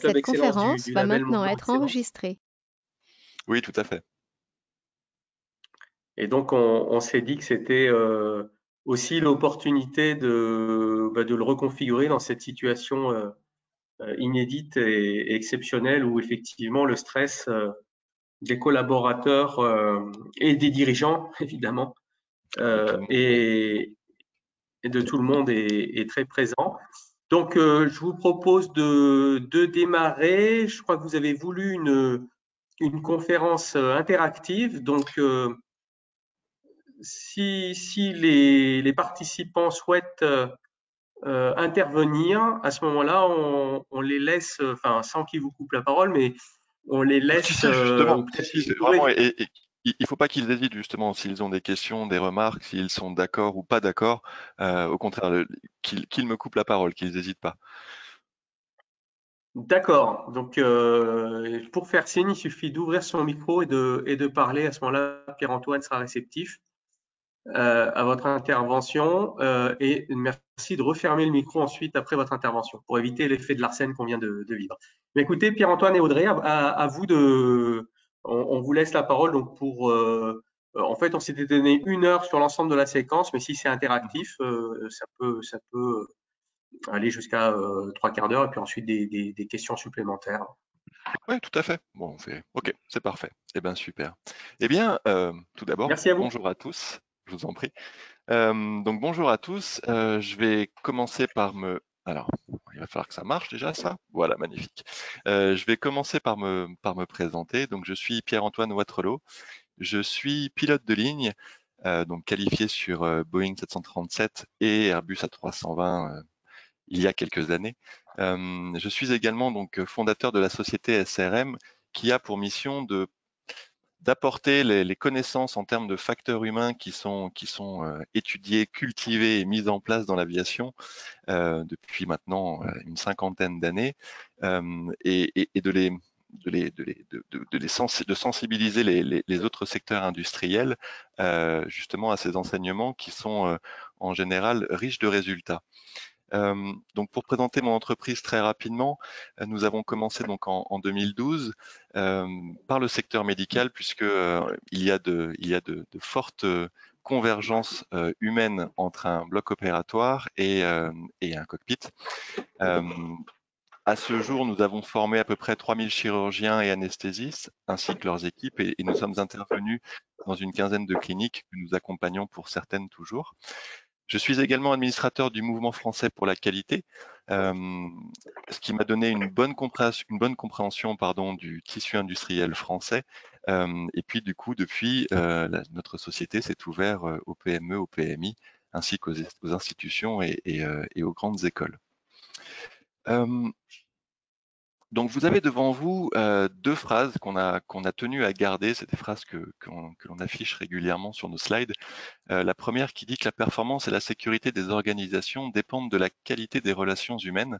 Club Cette Excellence conférence du va label maintenant Mouvement être Excellence. enregistrée. Oui, tout à fait. Et donc, on s'est dit que c'était aussi l'opportunité de le reconfigurer dans cette situation inédite et exceptionnelle où effectivement le stress des collaborateurs et des dirigeants, évidemment, De tout le monde. et de tout le monde est très présent. Donc, je vous propose de démarrer. Je crois que vous avez voulu une conférence interactive. Donc, si les participants souhaitent intervenir, à ce moment-là, on les laisse, enfin, sans qu'ils vous coupent la parole, mais on les laisse Justement, ou peut-être c'est qu'ils vraiment, ouvrent. il faut pas qu'ils hésitent justement s'ils ont des questions, des remarques, s'ils sont d'accord ou pas d'accord. Au contraire, qu'ils me coupent la parole, qu'ils n'hésitent pas. D'accord. Donc, pour faire signe, il suffit d'ouvrir son micro et de parler. À ce moment-là, Pierre-Antoine sera réceptif à votre intervention. Et merci de refermer le micro ensuite après votre intervention pour éviter l'effet de Larsen qu'on vient de vivre. Mais écoutez, Pierre-Antoine et Audrey, à vous de. On vous laisse la parole. Donc, en fait, on s'était donné 1 heure sur l'ensemble de la séquence, mais si c'est interactif, ça peut aller jusqu'à 3/4 d'heure et puis ensuite des questions supplémentaires. Oui, tout à fait. Bon, on fait. Ok, c'est parfait. Eh bien, super. Eh bien, tout d'abord, Merci à vous. bonjour à tous. Je vous en prie. Donc, bonjour à tous. Je vais commencer par me. Alors, il va falloir que ça marche déjà, ça. Voilà, magnifique. Je vais commencer par me présenter. Donc, je suis Pierre-Antoine Watrelot. Je suis pilote de ligne, donc qualifié sur Boeing 737 et Airbus A320 il y a quelques années. Je suis également donc fondateur de la société SRM qui a pour mission d'apporter les connaissances en termes de facteurs humains qui sont étudiés, cultivés et mis en place dans l'aviation depuis maintenant une cinquantaine d'années et de sensibiliser les autres secteurs industriels justement à ces enseignements qui sont en général riches de résultats. Donc pour présenter mon entreprise très rapidement, nous avons commencé donc en 2012 par le secteur médical puisque il y a de fortes convergences humaines entre un bloc opératoire et un cockpit. À ce jour, nous avons formé à peu près 3000 chirurgiens et anesthésistes ainsi que leurs équipes et nous sommes intervenus dans une quinzaine de cliniques que nous accompagnons pour certaines toujours. Je suis également administrateur du Mouvement français pour la qualité, ce qui m'a donné une bonne compréhension du tissu industriel français. Et puis du coup, depuis, notre société s'est ouverte aux PME, aux PMI, ainsi qu'aux institutions et aux grandes écoles. Donc vous avez devant vous deux phrases qu'on a tenu à garder, c'est des phrases que l'on affiche régulièrement sur nos slides. La première qui dit que la performance et la sécurité des organisations dépendent de la qualité des relations humaines.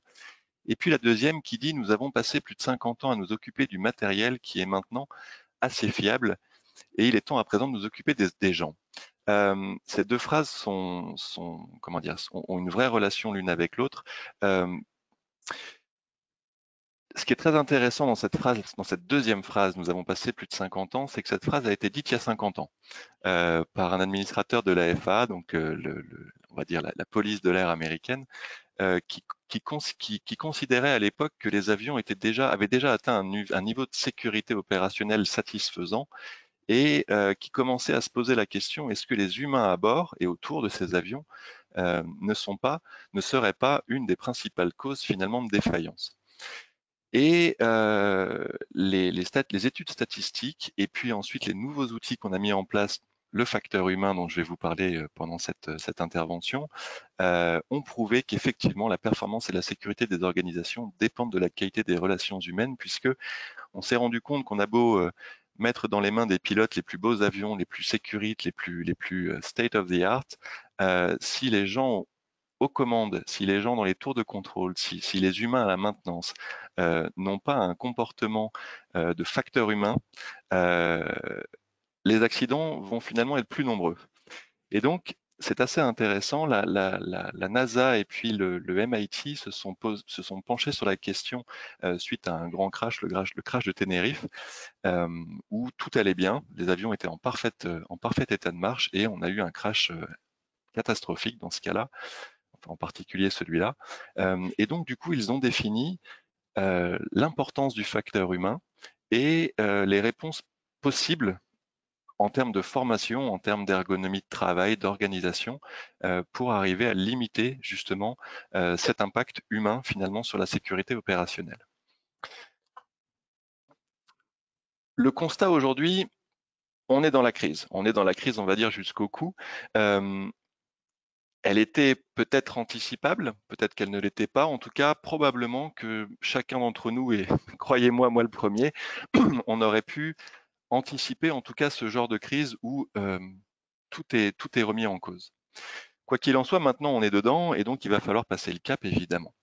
Et puis la deuxième qui dit nous avons passé plus de 50 ans à nous occuper du matériel qui est maintenant assez fiable et il est temps à présent de nous occuper des gens. Ces deux phrases ont une vraie relation l'une avec l'autre. Ce qui est très intéressant dans cette phrase, dans cette deuxième phrase, nous avons passé plus de 50 ans, c'est que cette phrase a été dite il y a 50 ans par un administrateur de la FAA, donc on va dire la police de l'air américaine, qui considérait à l'époque que les avions avaient déjà atteint un niveau de sécurité opérationnelle satisfaisant et qui commençait à se poser la question est-ce que les humains à bord et autour de ces avions ne seraient pas une des principales causes finalement de défaillance. Et les études statistiques et puis ensuite les nouveaux outils qu'on a mis en place, le facteur humain dont je vais vous parler pendant cette intervention, ont prouvé qu'effectivement la performance et la sécurité des organisations dépendent de la qualité des relations humaines puisque on s'est rendu compte qu'on a beau mettre dans les mains des pilotes les plus beaux avions, les plus sécurites, les plus state of the art, si les gens aux commandes, si les gens dans les tours de contrôle, si les humains à la maintenance n'ont pas un comportement de facteur humain, les accidents vont finalement être plus nombreux. Et donc, c'est assez intéressant. La NASA et puis le MIT se sont penchés sur la question suite à un grand crash, le crash de Tenerife, où tout allait bien. Les avions étaient en parfait état de marche et on a eu un crash catastrophique dans ce cas-là, enfin, en particulier celui-là. Et donc, du coup, ils ont défini l'importance du facteur humain et les réponses possibles en termes de formation, en termes d'ergonomie de travail, d'organisation, pour arriver à limiter justement cet impact humain finalement sur la sécurité opérationnelle. Le constat aujourd'hui, on est dans la crise. On est dans la crise, on va dire, jusqu'au cou. Elle était peut-être anticipable, peut-être qu'elle ne l'était pas. En tout cas, probablement que chacun d'entre nous, et croyez-moi, moi le premier, on aurait pu anticiper en tout cas ce genre de crise où tout est remis en cause. Quoi qu'il en soit, maintenant on est dedans et donc il va falloir passer le cap évidemment.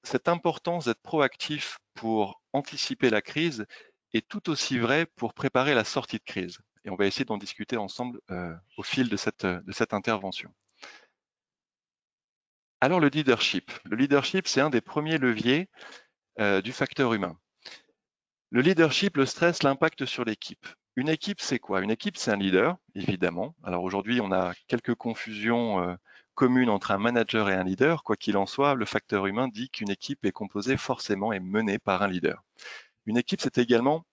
Cette importance d'être proactif pour anticiper la crise est tout aussi vraie pour préparer la sortie de crise. Et on va essayer d'en discuter ensemble au fil de cette intervention. Alors le leadership. Le leadership, c'est un des premiers leviers du facteur humain. Le leadership, le stress, l'impact sur l'équipe. Une équipe, c'est quoi? Une équipe, c'est un leader, évidemment. Alors aujourd'hui, on a quelques confusions communes entre un manager et un leader. Quoi qu'il en soit, le facteur humain dit qu'une équipe est composée forcément et menée par un leader. Une équipe, c'est également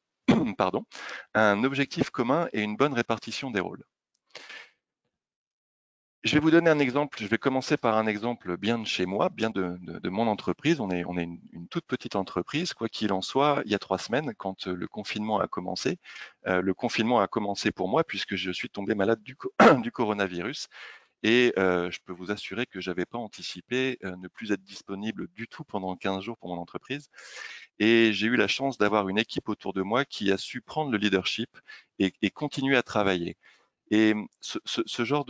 pardon, un objectif commun et une bonne répartition des rôles. Je vais vous donner un exemple. Je vais commencer par un exemple bien de chez moi, bien de mon entreprise. On est une toute petite entreprise. Quoi qu'il en soit, il y a 3 semaines, quand le confinement a commencé pour moi puisque je suis tombé malade du coronavirus. Et je peux vous assurer que j'avais pas anticipé ne plus être disponible du tout pendant 15 jours pour mon entreprise. Et j'ai eu la chance d'avoir une équipe autour de moi qui a su prendre le leadership et continuer à travailler. Et ce genre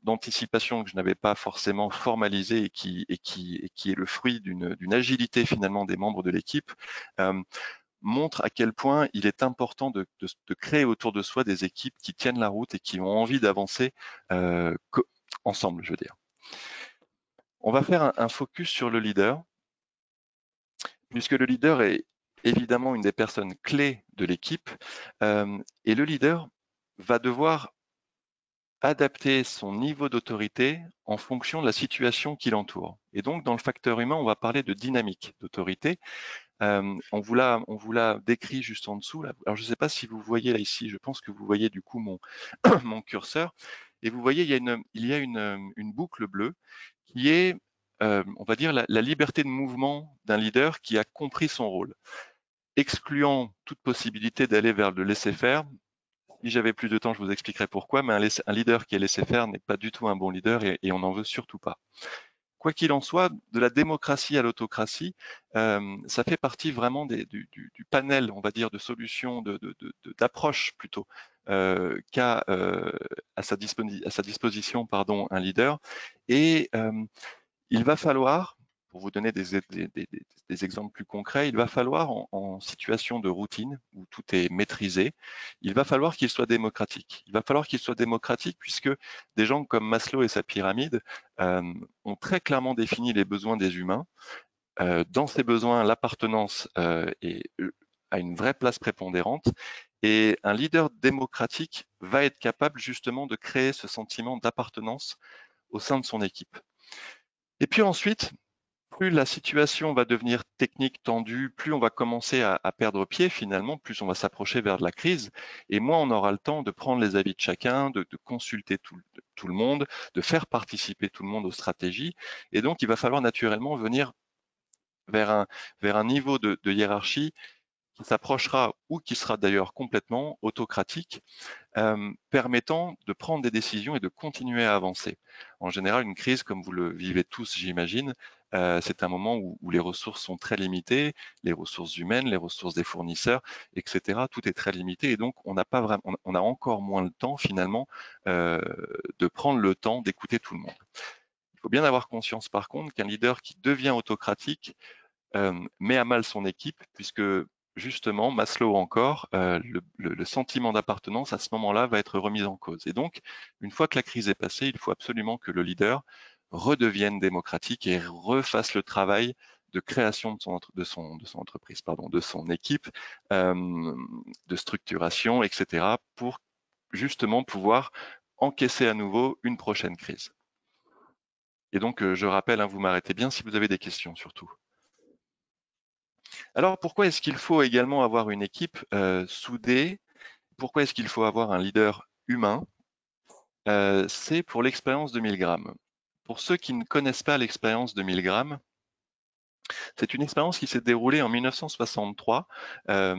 d'anticipation que je n'avais pas forcément formalisé et qui est le fruit d'une agilité finalement des membres de l'équipe, montre à quel point il est important de créer autour de soi des équipes qui tiennent la route et qui ont envie d'avancer ensemble, je veux dire. On va faire un focus sur le leader, puisque le leader est évidemment une des personnes clés de l'équipe, et le leader va devoir adapter son niveau d'autorité en fonction de la situation qui l'entoure. Et donc, dans le facteur humain, on va parler de dynamique d'autorité. On vous l'a décrit juste en dessous. Là. Alors, je ne sais pas si vous voyez là ici, je pense que vous voyez du coup mon, mon curseur. Et vous voyez, il y a une boucle bleue qui est, on va dire, la liberté de mouvement d'un leader qui a compris son rôle, excluant toute possibilité d'aller vers le laisser-faire. Si j'avais plus de temps, je vous expliquerai pourquoi, mais un leader qui est laissé faire n'est pas du tout un bon leader et on n'en veut surtout pas. Quoi qu'il en soit, de la démocratie à l'autocratie, ça fait partie vraiment du panel, on va dire, de solutions, d'approches plutôt, qu'a à sa disposition un leader. Et il va falloir, pour vous donner des exemples plus concrets, il va falloir en situation de routine où tout est maîtrisé, il va falloir qu'il soit démocratique. Il va falloir qu'il soit démocratique puisque des gens comme Maslow et sa pyramide ont très clairement défini les besoins des humains. Dans ces besoins, l'appartenance a une vraie place prépondérante. Et un leader démocratique va être capable justement de créer ce sentiment d'appartenance au sein de son équipe. Et puis ensuite, plus la situation va devenir technique, tendue, plus on va commencer à perdre pied finalement, plus on va s'approcher vers de la crise, et moins on aura le temps de prendre les avis de chacun, de consulter tout le monde, de faire participer tout le monde aux stratégies. Et donc, il va falloir naturellement venir vers un niveau de hiérarchie qui s'approchera ou qui sera d'ailleurs complètement autocratique, permettant de prendre des décisions et de continuer à avancer. En général, une crise, comme vous le vivez tous, j'imagine, c'est un moment où les ressources sont très limitées, les ressources humaines, les ressources des fournisseurs, etc. Tout est très limité et donc on n'a pas vraiment, on a encore moins le temps finalement de prendre le temps d'écouter tout le monde. Il faut bien avoir conscience par contre qu'un leader qui devient autocratique met à mal son équipe puisque justement, Maslow encore, le sentiment d'appartenance à ce moment-là va être remis en cause. Et donc, une fois que la crise est passée, il faut absolument que le leader redevienne démocratique et refasse le travail de création de son entreprise, pardon, de son équipe, de structuration, etc., pour justement pouvoir encaisser à nouveau une prochaine crise. Et donc, je rappelle, hein, vous m'arrêtez bien si vous avez des questions surtout. Alors, pourquoi est-ce qu'il faut également avoir une équipe soudée? Pourquoi est-ce qu'il faut avoir un leader humain? C'est pour l'expérience de Milgram. Pour ceux qui ne connaissent pas l'expérience de Milgram, c'est une expérience qui s'est déroulée en 1963 à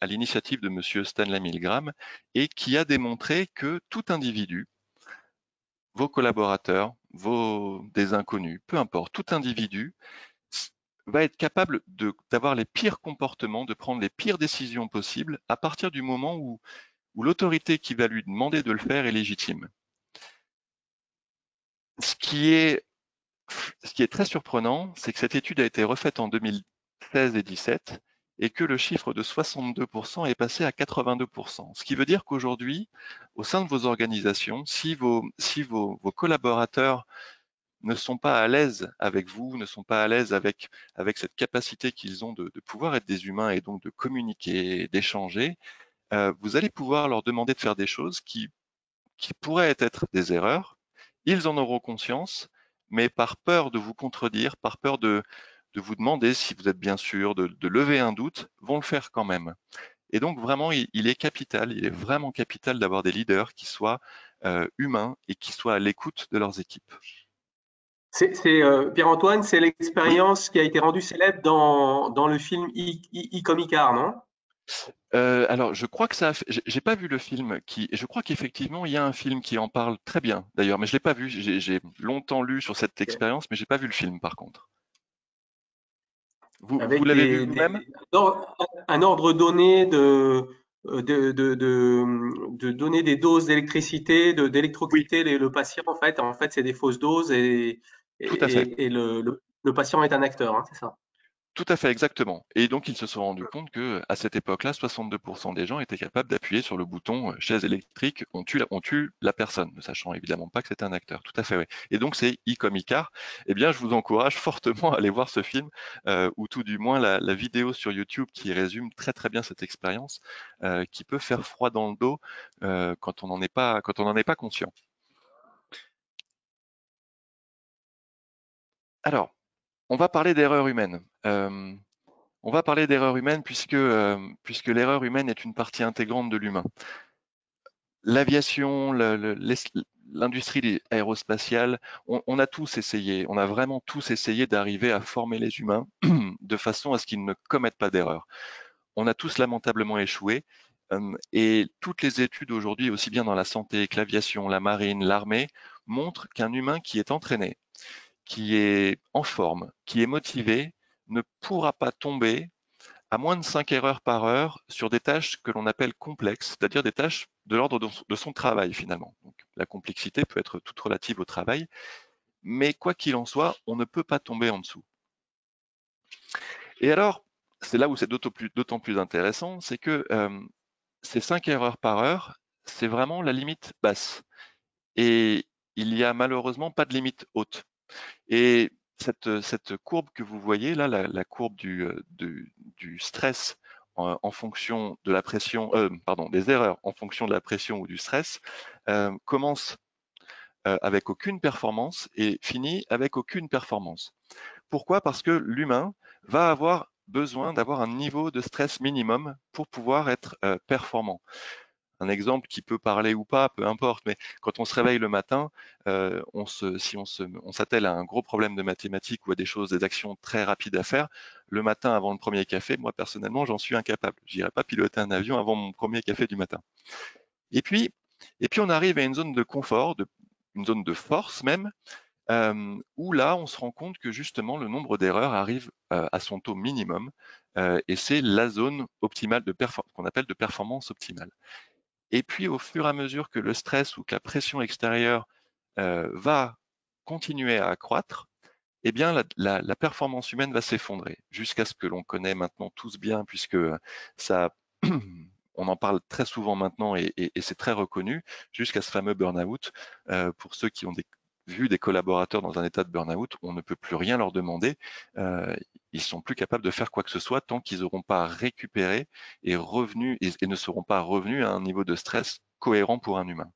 l'initiative de Monsieur Stanley Milgram et qui a démontré que tout individu, vos collaborateurs, des inconnus, peu importe, tout individu va être capable d'avoir les pires comportements, de prendre les pires décisions possibles à partir du moment où l'autorité qui va lui demander de le faire est légitime. Ce qui est très surprenant, c'est que cette étude a été refaite en 2016 et 2017 et que le chiffre de 62% est passé à 82%. Ce qui veut dire qu'aujourd'hui, au sein de vos organisations, si vos collaborateurs ne sont pas à l'aise avec vous, ne sont pas à l'aise avec cette capacité qu'ils ont de pouvoir être des humains et donc de communiquer, d'échanger, vous allez pouvoir leur demander de faire des choses qui pourraient être des erreurs. Ils en auront conscience, mais par peur de vous contredire, par peur de vous demander si vous êtes bien sûr, de lever un doute, vont le faire quand même. Et donc vraiment, il est capital, il est vraiment capital d'avoir des leaders qui soient humains et qui soient à l'écoute de leurs équipes. Pierre-Antoine, c'est Oui. l'expérience qui a été rendue célèbre dans le film comme Icare, non? Alors, je crois que ça a fait, j'ai pas vu le film je crois qu'effectivement, il y a un film qui en parle très bien, d'ailleurs, mais je l'ai pas vu. J'ai longtemps lu sur cette Ok. expérience, mais j'ai pas vu le film, par contre. Vous Avec l'avez vu vous-même? un ordre donné de donner des doses d'électricité, Oui, d'électrocuter le patient. En fait, c'est des fausses doses tout à fait. et le patient est un acteur, hein, c'est ça. Tout à fait, exactement. Et donc, ils se sont rendus compte que à cette époque-là, 62% des gens étaient capables d'appuyer sur le bouton chaise électrique, on tue la personne, ne sachant évidemment pas que c'était un acteur. Tout à fait, oui. Et donc, c'est I comme Icar. Eh bien, je vous encourage fortement à aller voir ce film, ou tout du moins la vidéo sur YouTube qui résume très très bien cette expérience, qui peut faire froid dans le dos quand on n'en est pas conscient. Alors, on va parler d'erreur humaine. On va parler d'erreur humaine puisque l'erreur humaine est une partie intégrante de l'humain. L'aviation, l'industrie aérospatiale, on a tous essayé, on a vraiment tous essayé d'arriver à former les humains de façon à ce qu'ils ne commettent pas d'erreur. On a tous lamentablement échoué. Et toutes les études aujourd'hui, aussi bien dans la santé que l'aviation, la marine, l'armée, montrent qu'un humain qui est entraîné, qui est en forme, qui est motivé, ne pourra pas tomber à moins de 5 erreurs par heure sur des tâches que l'on appelle complexes, c'est-à-dire des tâches de l'ordre de son travail finalement. Donc, la complexité peut être toute relative au travail, mais quoi qu'il en soit, on ne peut pas tomber en dessous. Et alors, c'est là où c'est d'autant plus intéressant, c'est que ces 5 erreurs par heure, c'est vraiment la limite basse. Et il n'y a malheureusement pas de limite haute. Et cette courbe que vous voyez là, la courbe du stress en fonction de la pression, pardon, des erreurs en fonction de la pression ou du stress, commence avec aucune performance et finit avec aucune performance. Pourquoi? Parce que l'humain va avoir besoin d'avoir un niveau de stress minimum pour pouvoir être performant. Un exemple qui peut parler ou pas, peu importe, mais quand on se réveille le matin, si on s'attelle à un gros problème de mathématiques ou à des actions très rapides à faire, le matin avant le premier café, moi personnellement, j'en suis incapable. J'irai pas piloter un avion avant mon premier café du matin. Et puis, on arrive à une zone de confort, une zone de force même, où là, on se rend compte que justement, le nombre d'erreurs arrive à son taux minimum, et c'est la zone optimale qu'on appelle de performance optimale. Et puis, au fur et à mesure que le stress ou que la pression extérieure va continuer à accroître, eh bien la performance humaine va s'effondrer jusqu'à ce que l'on connaît maintenant tous bien, puisque ça, on en parle très souvent maintenant et c'est très reconnu, jusqu'à ce fameux burn-out. Pour ceux qui ont vu des collaborateurs dans un état de burn-out, on ne peut plus rien leur demander. Ils sont plus capables de faire quoi que ce soit tant qu'ils n'auront pas récupéré et revenu et ne seront pas revenus à un niveau de stress cohérent pour un humain.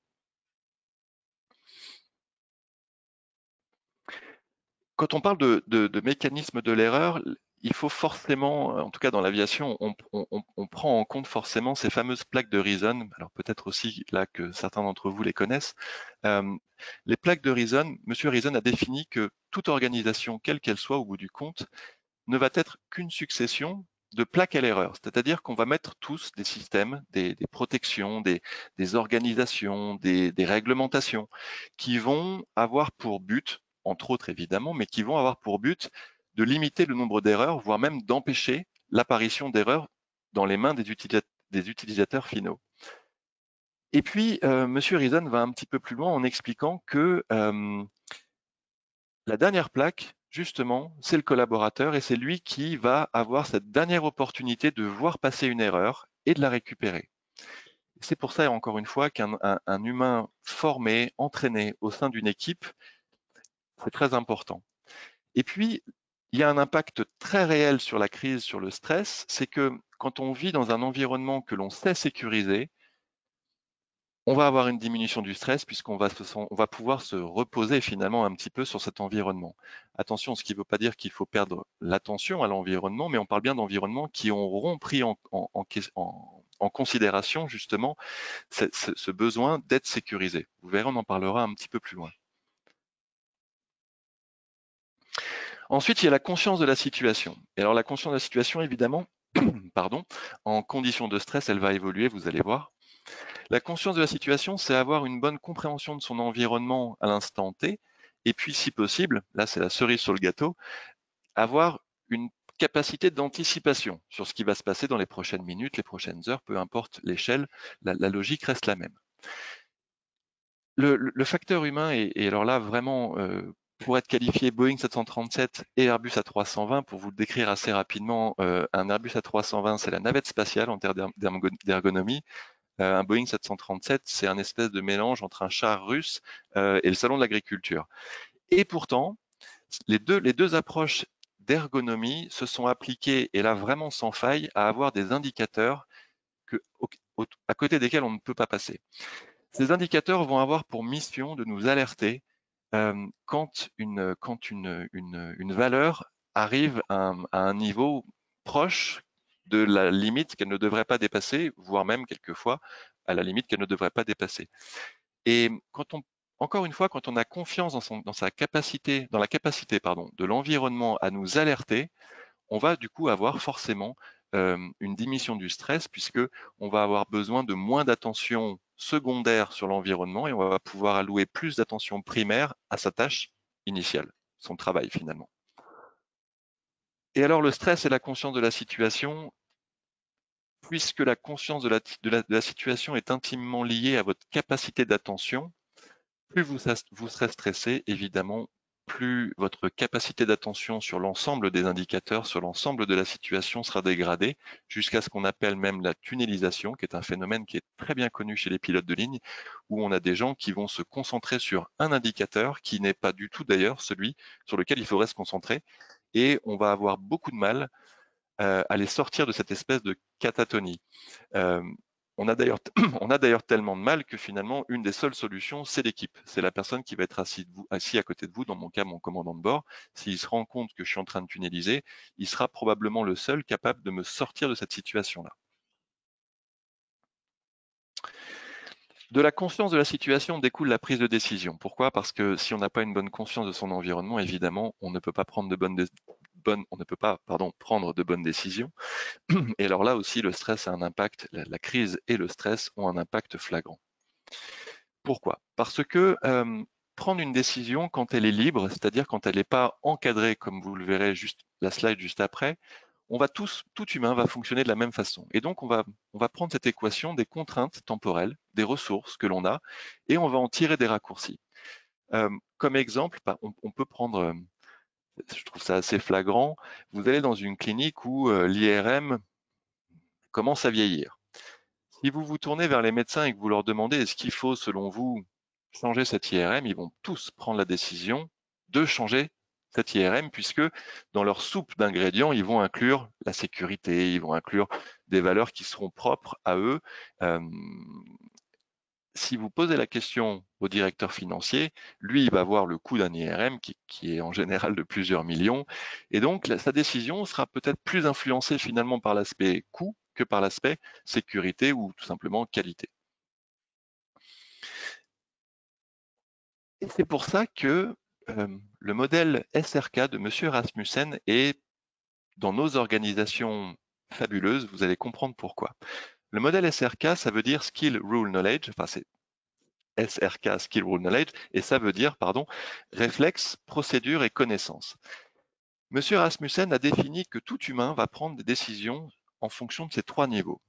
Quand on parle de mécanisme de l'erreur, il faut forcément, en tout cas dans l'aviation, on prend en compte forcément ces fameuses plaques de Reason. Alors peut-être aussi là que certains d'entre vous les connaissent. Les plaques de Reason, Monsieur Reason a défini que toute organisation, quelle qu'elle soit au bout du compte, ne va être qu'une succession de plaques à l'erreur. C'est-à-dire qu'on va mettre tous des systèmes, des protections, des organisations, des réglementations qui vont avoir pour but, entre autres évidemment, mais qui vont avoir pour but de limiter le nombre d'erreurs, voire même d'empêcher l'apparition d'erreurs dans les mains des utilisateurs finaux. Et puis, Monsieur Reason va un petit peu plus loin en expliquant que la dernière plaque, justement, c'est le collaborateur et c'est lui qui va avoir cette dernière opportunité de voir passer une erreur et de la récupérer. C'est pour ça, encore une fois, qu'un humain formé, entraîné au sein d'une équipe, c'est très important. Et puis, il y a un impact très réel sur la crise, sur le stress, c'est que quand on vit dans un environnement que l'on sait sécuriser, on va avoir une diminution du stress puisqu'on va pouvoir se reposer finalement un petit peu sur cet environnement. Attention, ce qui ne veut pas dire qu'il faut perdre l'attention à l'environnement, mais on parle bien d'environnements qui auront pris en considération justement ce besoin d'être sécurisé. Vous verrez, on en parlera un petit peu plus loin. Ensuite, il y a la conscience de la situation. Et alors la conscience de la situation, évidemment, pardon, en conditions de stress, elle va évoluer, vous allez voir. La conscience de la situation, c'est avoir une bonne compréhension de son environnement à l'instant T, et puis si possible, là c'est la cerise sur le gâteau, avoir une capacité d'anticipation sur ce qui va se passer dans les prochaines minutes, les prochaines heures, peu importe l'échelle, la logique reste la même. Le facteur humain, et alors là vraiment, pour être qualifié Boeing 737 et Airbus A320, pour vous le décrire assez rapidement, un Airbus A320, c'est la navette spatiale en termes d'ergonomie. Un Boeing 737, c'est un espèce de mélange entre un char russe et le salon de l'agriculture. Et pourtant, les deux approches d'ergonomie se sont appliquées, et là vraiment sans faille, à avoir des indicateurs à côté desquels on ne peut pas passer. Ces indicateurs vont avoir pour mission de nous alerter quand une valeur arrive à un niveau proche de la limite qu'elle ne devrait pas dépasser, voire même quelquefois à la limite qu'elle ne devrait pas dépasser. Et encore une fois, quand on a confiance dans la capacité de l'environnement à nous alerter, on va du coup avoir forcément une diminution du stress puisque on va avoir besoin de moins d'attention secondaire sur l'environnement et on va pouvoir allouer plus d'attention primaire à sa tâche initiale, son travail finalement. Et alors le stress et la conscience de la situation, puisque la conscience de la situation est intimement liée à votre capacité d'attention, plus vous serez stressé, évidemment, plus votre capacité d'attention sur l'ensemble des indicateurs, sur l'ensemble de la situation sera dégradée, jusqu'à ce qu'on appelle même la tunnelisation, qui est un phénomène qui est très bien connu chez les pilotes de ligne, où on a des gens qui vont se concentrer sur un indicateur qui n'est pas du tout d'ailleurs celui sur lequel il faudrait se concentrer, et on va avoir beaucoup de mal à les sortir de cette espèce de catatonie. On a d'ailleurs tellement de mal que finalement, une des seules solutions, c'est l'équipe. C'est la personne qui va être assis à côté de vous, dans mon cas, mon commandant de bord. S'il se rend compte que je suis en train de tunneliser, il sera probablement le seul capable de me sortir de cette situation-là. De la conscience de la situation découle la prise de décision. Pourquoi? Parce que si on n'a pas une bonne conscience de son environnement, évidemment, on ne peut pas prendre prendre de bonnes décisions. Et alors là aussi, le stress a un impact, la crise et le stress ont un impact flagrant. Pourquoi? Parce que prendre une décision quand elle est libre, c'est-à-dire quand elle n'est pas encadrée, comme vous le verrez la slide juste après, tout humain va fonctionner de la même façon. Et donc, on va prendre cette équation des contraintes temporelles, des ressources que l'on a, et on va en tirer des raccourcis. Comme exemple, on peut prendre je trouve ça assez flagrant. Vous allez dans une clinique où l'IRM commence à vieillir. Si vous vous tournez vers les médecins et que vous leur demandez est-ce qu'il faut, selon vous, changer cette IRM, ils vont tous prendre la décision de changer cette IRM puisque dans leur soupe d'ingrédients, ils vont inclure la sécurité, ils vont inclure des valeurs qui seront propres à eux. Si vous posez la question au directeur financier, lui, il va voir le coût d'un IRM qui est en général de plusieurs millions. Et donc, sa décision sera peut-être plus influencée finalement par l'aspect coût que par l'aspect sécurité ou tout simplement qualité. Et c'est pour ça que le modèle SRK de M. Rasmussen est dans nos organisations fabuleuses. Vous allez comprendre pourquoi. Le modèle SRK, ça veut dire Skill, Rule, Knowledge. Enfin, c'est SRK, Skill, Rule, Knowledge. Et ça veut dire, pardon, réflexe, procédure et connaissance. M. Rasmussen a défini que tout humain va prendre des décisions en fonction de ces trois niveaux.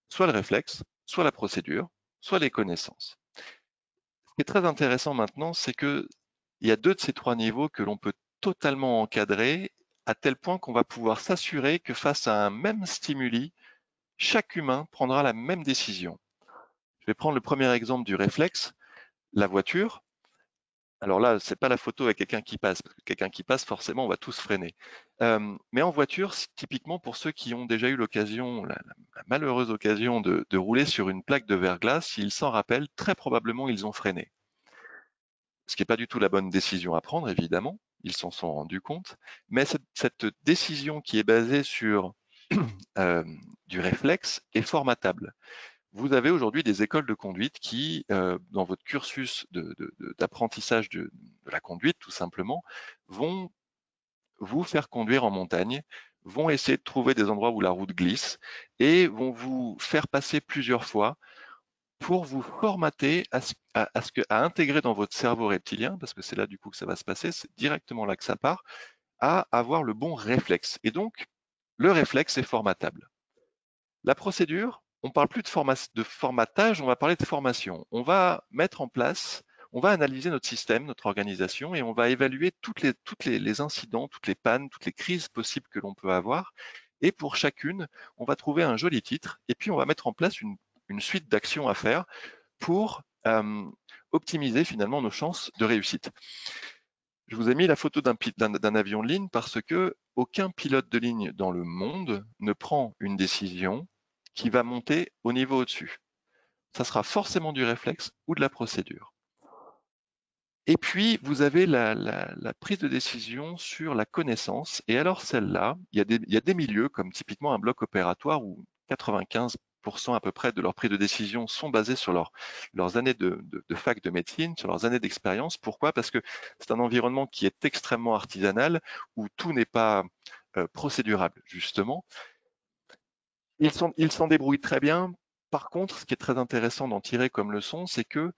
Soit le réflexe, soit la procédure, soit les connaissances. Ce qui est très intéressant maintenant, c'est que il y a deux de ces trois niveaux que l'on peut totalement encadrer à tel point qu'on va pouvoir s'assurer que face à un même stimuli, chaque humain prendra la même décision. Je vais prendre le premier exemple du réflexe, la voiture. Alors là, c'est pas la photo avec quelqu'un qui passe, parce que quelqu'un qui passe, forcément, on va tous freiner. Mais en voiture, typiquement pour ceux qui ont déjà eu l'occasion, la malheureuse occasion de rouler sur une plaque de verglas, s'ils s'en rappellent, très probablement ils ont freiné. Ce qui n'est pas du tout la bonne décision à prendre, évidemment, ils s'en sont rendus compte, mais cette décision qui est basée sur du réflexe est formatable. Vous avez aujourd'hui des écoles de conduite qui, dans votre cursus d'apprentissage de la conduite, tout simplement, vont vous faire conduire en montagne, vont essayer de trouver des endroits où la route glisse et vont vous faire passer plusieurs fois pour vous formater à intégrer dans votre cerveau reptilien, parce que c'est là du coup que ça va se passer, c'est directement là que ça part, à avoir le bon réflexe. Et donc, le réflexe est formatable. La procédure, on ne parle plus de formatage, on va parler de formation. On va mettre en place, on va analyser notre système, notre organisation, et on va évaluer les incidents, toutes les pannes, toutes les crises possibles que l'on peut avoir. Et pour chacune, on va trouver un joli titre, et puis on va mettre en place une suite d'actions à faire pour optimiser finalement nos chances de réussite. Je vous ai mis la photo d'un avion de ligne parce que aucun pilote de ligne dans le monde ne prend une décision qui va monter au niveau au-dessus. Ça sera forcément du réflexe ou de la procédure. Et puis, vous avez la prise de décision sur la connaissance. Et alors, celle-là, il y a des milieux, comme typiquement un bloc opératoire, où 95% à peu près de leurs prises de décision sont basées sur leurs années de fac de médecine, sur leurs années d'expérience. Pourquoi? Parce que c'est un environnement qui est extrêmement artisanal, où tout n'est pas procédurable, justement. Ils s'en débrouillent très bien. Par contre, ce qui est très intéressant d'en tirer comme leçon, c'est que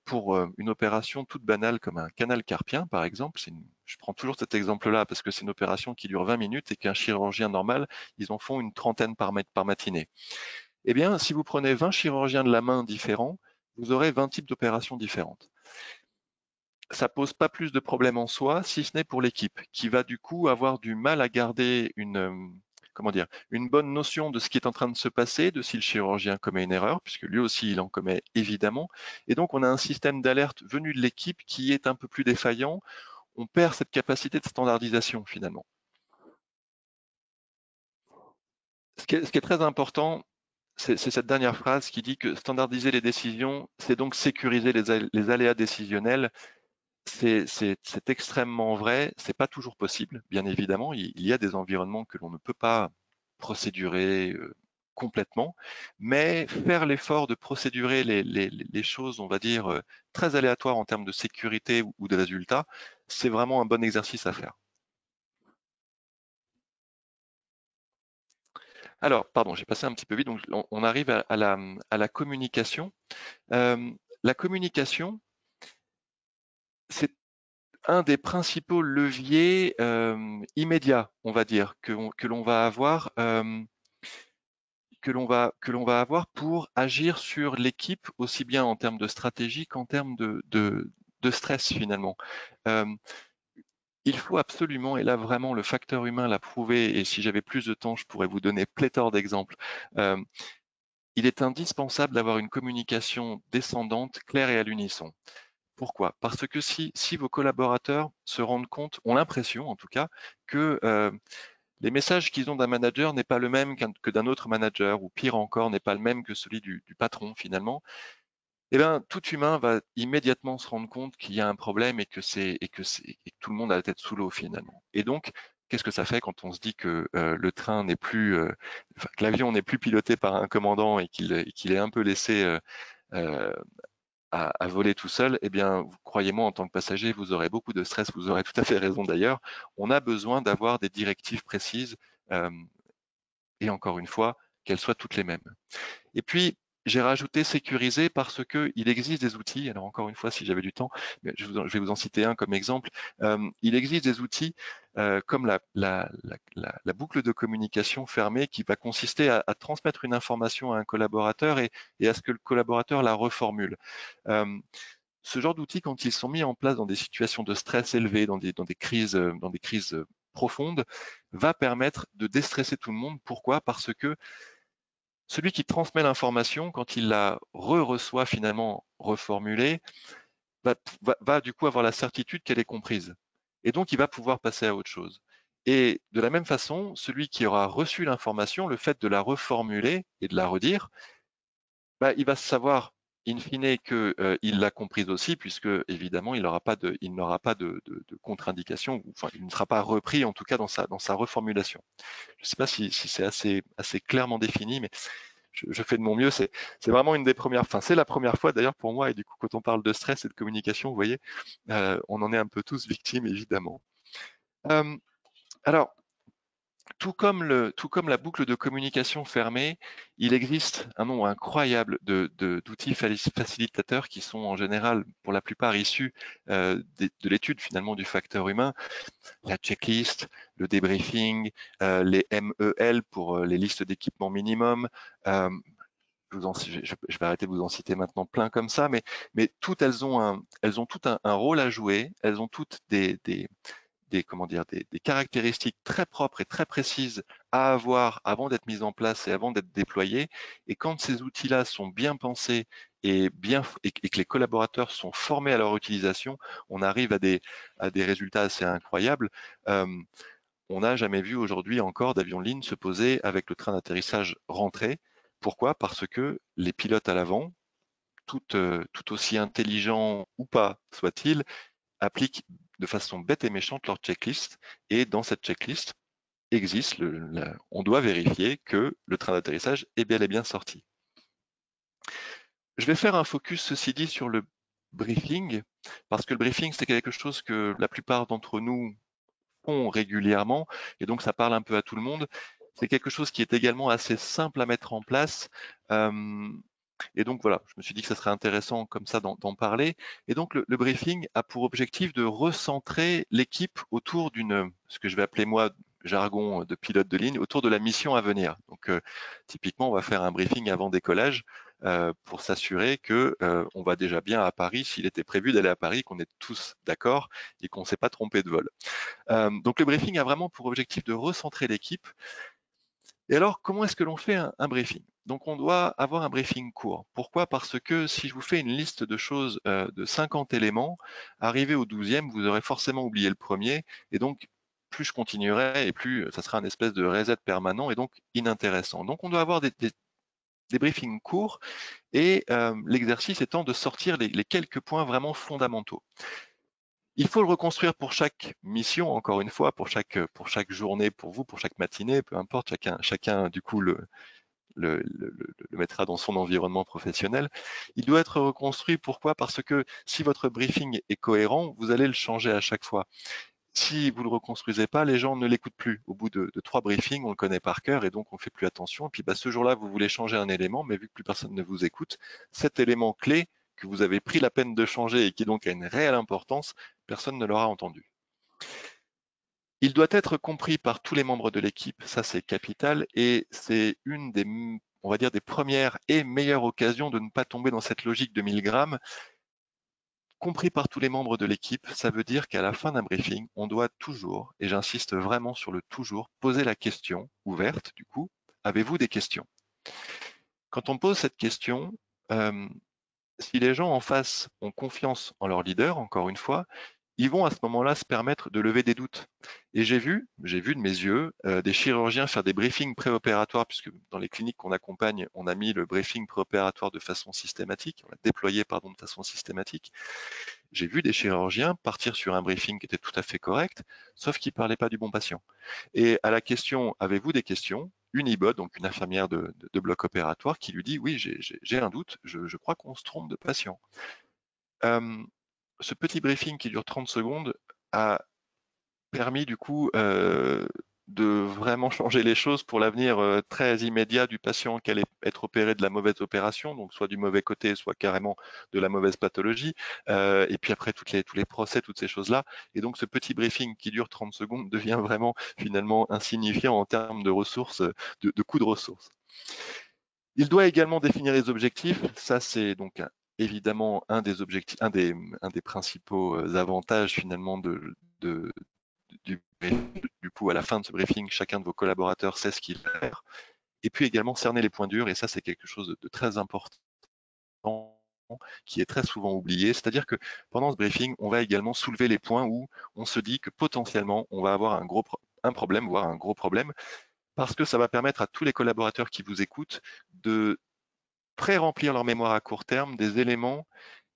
pour une opération toute banale comme un canal carpien, par exemple, je prends toujours cet exemple-là parce que c'est une opération qui dure 20 minutes et qu'un chirurgien normal, ils en font une trentaine par matinée. Eh bien, si vous prenez 20 chirurgiens de la main différents, vous aurez 20 types d'opérations différentes. Ça pose pas plus de problèmes en soi, si ce n'est pour l'équipe, qui va du coup avoir du mal à garder une bonne notion de ce qui est en train de se passer, de si le chirurgien commet une erreur, puisque lui aussi il en commet évidemment. Et donc on a un système d'alerte venu de l'équipe qui est un peu plus défaillant. On perd cette capacité de standardisation finalement. Ce qui est très important, c'est cette dernière phrase qui dit que standardiser les décisions, c'est donc sécuriser les aléas décisionnels. C'est extrêmement vrai. C'est pas toujours possible, bien évidemment. Il y a des environnements que l'on ne peut pas procédurer complètement, mais faire l'effort de procédurer les choses, on va dire, très aléatoires en termes de sécurité ou de résultats, c'est vraiment un bon exercice à faire. Alors, pardon, j'ai passé un petit peu vite, donc on arrive à la communication. La communication, c'est un des principaux leviers immédiats, on va dire, que l'on va avoir pour agir sur l'équipe, aussi bien en termes de stratégie qu'en termes de stress finalement. il faut absolument, et là vraiment le facteur humain l'a prouvé, et si j'avais plus de temps, je pourrais vous donner pléthore d'exemples. Il est indispensable d'avoir une communication descendante, claire et à l'unisson. Pourquoi? Parce que si vos collaborateurs se rendent compte, ont l'impression en tout cas, que les messages qu'ils ont d'un manager n'est pas le même que d'un autre manager, ou pire encore, n'est pas le même que celui du patron finalement, eh bien, tout humain va immédiatement se rendre compte qu'il y a un problème et que tout le monde a la tête sous l'eau finalement. Et donc, qu'est-ce que ça fait quand on se dit que le train n'est plus, enfin, que l'avion n'est plus piloté par un commandant et qu'il est un peu laissé euh, à voler tout seul? Eh bien, croyez-moi, en tant que passager, vous aurez beaucoup de stress. Vous aurez tout à fait raison d'ailleurs. On a besoin d'avoir des directives précises euh, et encore une fois, qu'elles soient toutes les mêmes. Et puis, j'ai rajouté sécuriser parce qu'il existe des outils, alors encore une fois, si j'avais du temps, mais je vais vous en citer un comme exemple. Il existe des outils comme la boucle de communication fermée qui va consister à transmettre une information à un collaborateur et à ce que le collaborateur la reformule. Ce genre d'outils, quand ils sont mis en place dans des situations de stress élevé, dans des crises profondes, va permettre de déstresser tout le monde. Pourquoi? Parce que celui qui transmet l'information, quand il la reçoit finalement reformulée, va du coup avoir la certitude qu'elle est comprise. Et donc, il va pouvoir passer à autre chose. Et de la même façon, celui qui aura reçu l'information, le fait de la reformuler et de la redire, il va savoir in fine qu'il l'a comprise aussi, puisque évidemment, il n'aura pas de contre-indication, enfin, il ne sera pas repris en tout cas dans sa reformulation. Je ne sais pas si c'est assez clairement défini, mais je fais de mon mieux. C'est vraiment une des premières, enfin c'est la première fois d'ailleurs pour moi. Et du coup, quand on parle de stress et de communication, vous voyez, on en est un peu tous victimes évidemment. Euh, alors, tout comme la boucle de communication fermée, il existe un nombre incroyable d'outils facilitateurs qui sont en général, pour la plupart, issus de l'étude finalement du facteur humain. La checklist, le debriefing, les MEL pour les listes d'équipement minimum. Euh, je vais arrêter de vous en citer maintenant plein comme ça, mais toutes elles ont toutes un rôle à jouer. Elles ont toutes comment dire, des caractéristiques très propres et très précises à avoir avant d'être mises en place et avant d'être déployées. Et quand ces outils-là sont bien pensés et que les collaborateurs sont formés à leur utilisation, on arrive à des résultats assez incroyables. Euh, on n'a jamais vu aujourd'hui encore d'avion de ligne se poser avec le train d'atterrissage rentré. Pourquoi? Parce que les pilotes à l'avant, tout aussi intelligents ou pas soient-ils, appliquent de façon bête et méchante leur checklist. Et dans cette checklist existe, on doit vérifier que le train d'atterrissage est bel et bien sorti. Je vais faire un focus, ceci dit, sur le briefing, parce que le briefing, c'est quelque chose que la plupart d'entre nous font régulièrement, et donc ça parle un peu à tout le monde. C'est quelque chose qui est également assez simple à mettre en place. Et donc voilà, je me suis dit que ça serait intéressant comme ça d'en parler. Et donc le briefing a pour objectif de recentrer l'équipe autour ce que je vais appeler moi, jargon de pilote de ligne, autour de la mission à venir. Donc typiquement, on va faire un briefing avant décollage pour s'assurer que on va déjà bien à Paris, s'il était prévu d'aller à Paris, qu'on est tous d'accord et qu'on ne s'est pas trompé de vol. Donc le briefing a vraiment pour objectif de recentrer l'équipe. Et alors, comment est-ce que l'on fait un briefing? Donc on doit avoir un briefing court. Pourquoi? Parce que si je vous fais une liste de choses de 50 éléments, arrivé au 12e, vous aurez forcément oublié le premier, et donc plus je continuerai et plus ça sera un espèce de reset permanent et donc inintéressant. Donc on doit avoir des briefings courts et l'exercice étant de sortir les quelques points vraiment fondamentaux. Il faut le reconstruire pour chaque mission, encore une fois, pour chaque journée, pour vous, pour chaque matinée, peu importe, chacun du coup le mettra dans son environnement professionnel. Il doit être reconstruit, pourquoi? Parce que si votre briefing est cohérent, vous allez le changer à chaque fois. Si vous ne le reconstruisez pas, les gens ne l'écoutent plus. Au bout de 3 briefings, on le connaît par cœur et donc on ne fait plus attention. Et puis ce jour-là, vous voulez changer un élément, mais vu que plus personne ne vous écoute, cet élément clé que vous avez pris la peine de changer et qui donc a une réelle importance, personne ne l'aura entendu. Il doit être compris par tous les membres de l'équipe, ça c'est capital, et c'est une des, on va dire, des premières et meilleures occasions de ne pas tomber dans cette logique de 1000 grammes. compris par tous les membres de l'équipe, ça veut dire qu'à la fin d'un briefing, on doit toujours, et j'insiste vraiment sur le toujours, poser la question ouverte du coup, avez-vous des questions? Quand on pose cette question, si les gens en face ont confiance en leur leader, encore une fois, ils vont à ce moment-là se permettre de lever des doutes. Et j'ai vu de mes yeux des chirurgiens faire des briefings préopératoires, puisque dans les cliniques qu'on accompagne, on a mis le briefing préopératoire de façon systématique, on l'a déployé de façon systématique. J'ai vu des chirurgiens partir sur un briefing qui était tout à fait correct, sauf qu'ils ne parlaient pas du bon patient. Et à la question « Avez-vous des questions ?», une IBOD, donc une infirmière de bloc opératoire, qui lui dit « Oui, j'ai un doute, je crois qu'on se trompe de patient ». Ce petit briefing qui dure 30 secondes a permis du coup de vraiment changer les choses pour l'avenir très immédiat du patient qui allait être opéré de la mauvaise opération, donc soit du mauvais côté, soit carrément de la mauvaise pathologie, et puis après tous les procès, toutes ces choses-là. Et donc ce petit briefing qui dure 30 secondes devient vraiment finalement insignifiant en termes de ressources, de coûts de ressources. Il doit également définir les objectifs. Ça, c'est donc évidemment un des objectifs, un des principaux avantages finalement du coup à la fin de ce briefing, chacun de vos collaborateurs sait ce qu'il va faire. Et puis également cerner les points durs, et ça c'est quelque chose de très important qui est très souvent oublié. C'est-à-dire que pendant ce briefing, on va également soulever les points où on se dit que potentiellement on va avoir un problème, voire un gros problème, parce que ça va permettre à tous les collaborateurs qui vous écoutent de pré-remplir leur mémoire à court terme des éléments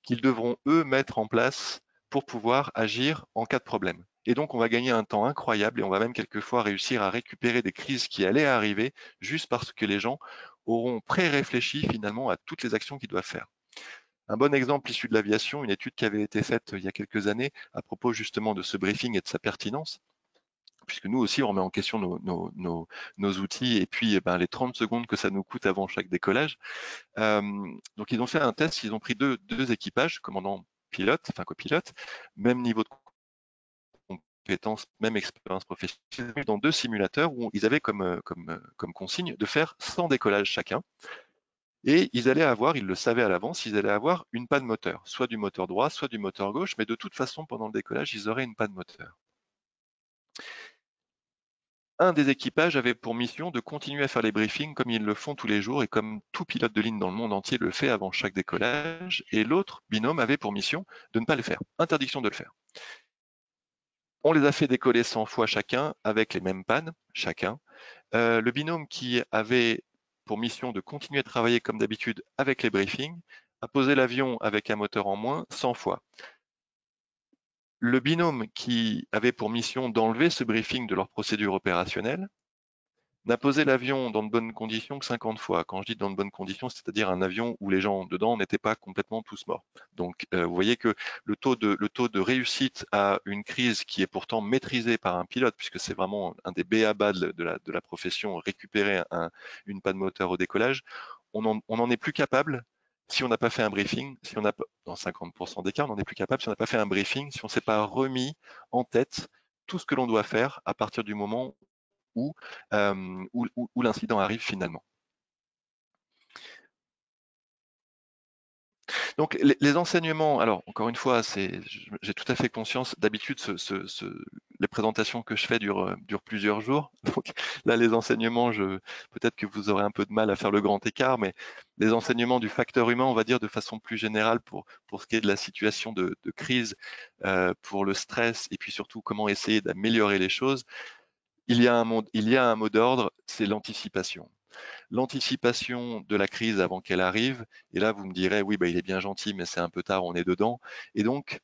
qu'ils devront eux mettre en place pour pouvoir agir en cas de problème. Et donc on va gagner un temps incroyable et on va même quelquefois réussir à récupérer des crises qui allaient arriver juste parce que les gens auront pré-réfléchi finalement à toutes les actions qu'ils doivent faire. Un bon exemple issu de l'aviation, une étude qui avait été faite il y a quelques années à propos justement de ce briefing et de sa pertinence, puisque nous aussi, on remet en question nos outils et puis les 30 secondes que ça nous coûte avant chaque décollage. Donc, ils ont fait un test, ils ont pris deux équipages, commandant pilote, enfin copilote, même niveau de compétences, même expérience professionnelle, dans 2 simulateurs où ils avaient comme consigne de faire 100 décollages chacun. Et ils allaient avoir, ils le savaient à l'avance, ils allaient avoir une panne moteur, soit du moteur droit, soit du moteur gauche, mais de toute façon, pendant le décollage, ils auraient une panne moteur. Un des équipages avait pour mission de continuer à faire les briefings comme ils le font tous les jours et comme tout pilote de ligne dans le monde entier le fait avant chaque décollage, et l'autre binôme avait pour mission de ne pas le faire, interdiction de le faire. On les a fait décoller 100 fois chacun avec les mêmes pannes, chacun. Le binôme qui avait pour mission de continuer à travailler comme d'habitude avec les briefings a posé l'avion avec un moteur en moins 100 fois. Le binôme qui avait pour mission d'enlever ce briefing de leur procédure opérationnelle n'a posé l'avion dans de bonnes conditions que 50 fois. Quand je dis dans de bonnes conditions, c'est-à-dire un avion où les gens dedans n'étaient pas complètement tous morts. Donc, vous voyez que le taux de réussite à une crise qui est pourtant maîtrisée par un pilote, puisque c'est vraiment un des b.a.-ba de la profession, récupérer une panne moteur au décollage, on n'en est plus capable si on n'a pas fait un briefing, si on a dans 50% des cas, on n'en est plus capable si on n'a pas fait un briefing, si on ne s'est pas remis en tête tout ce que l'on doit faire à partir du moment où l'incident arrive finalement. Donc les enseignements, alors encore une fois, j'ai tout à fait conscience, d'habitude les présentations que je fais durent plusieurs jours, donc là les enseignements, peut-être que vous aurez un peu de mal à faire le grand écart, mais les enseignements du facteur humain, on va dire de façon plus générale pour ce qui est de la situation de crise, pour le stress et puis surtout comment essayer d'améliorer les choses, il y a un mot d'ordre, c'est l'anticipation. L'anticipation de la crise avant qu'elle arrive, et là vous me direz, oui, il est bien gentil, mais c'est un peu tard, on est dedans. Et donc,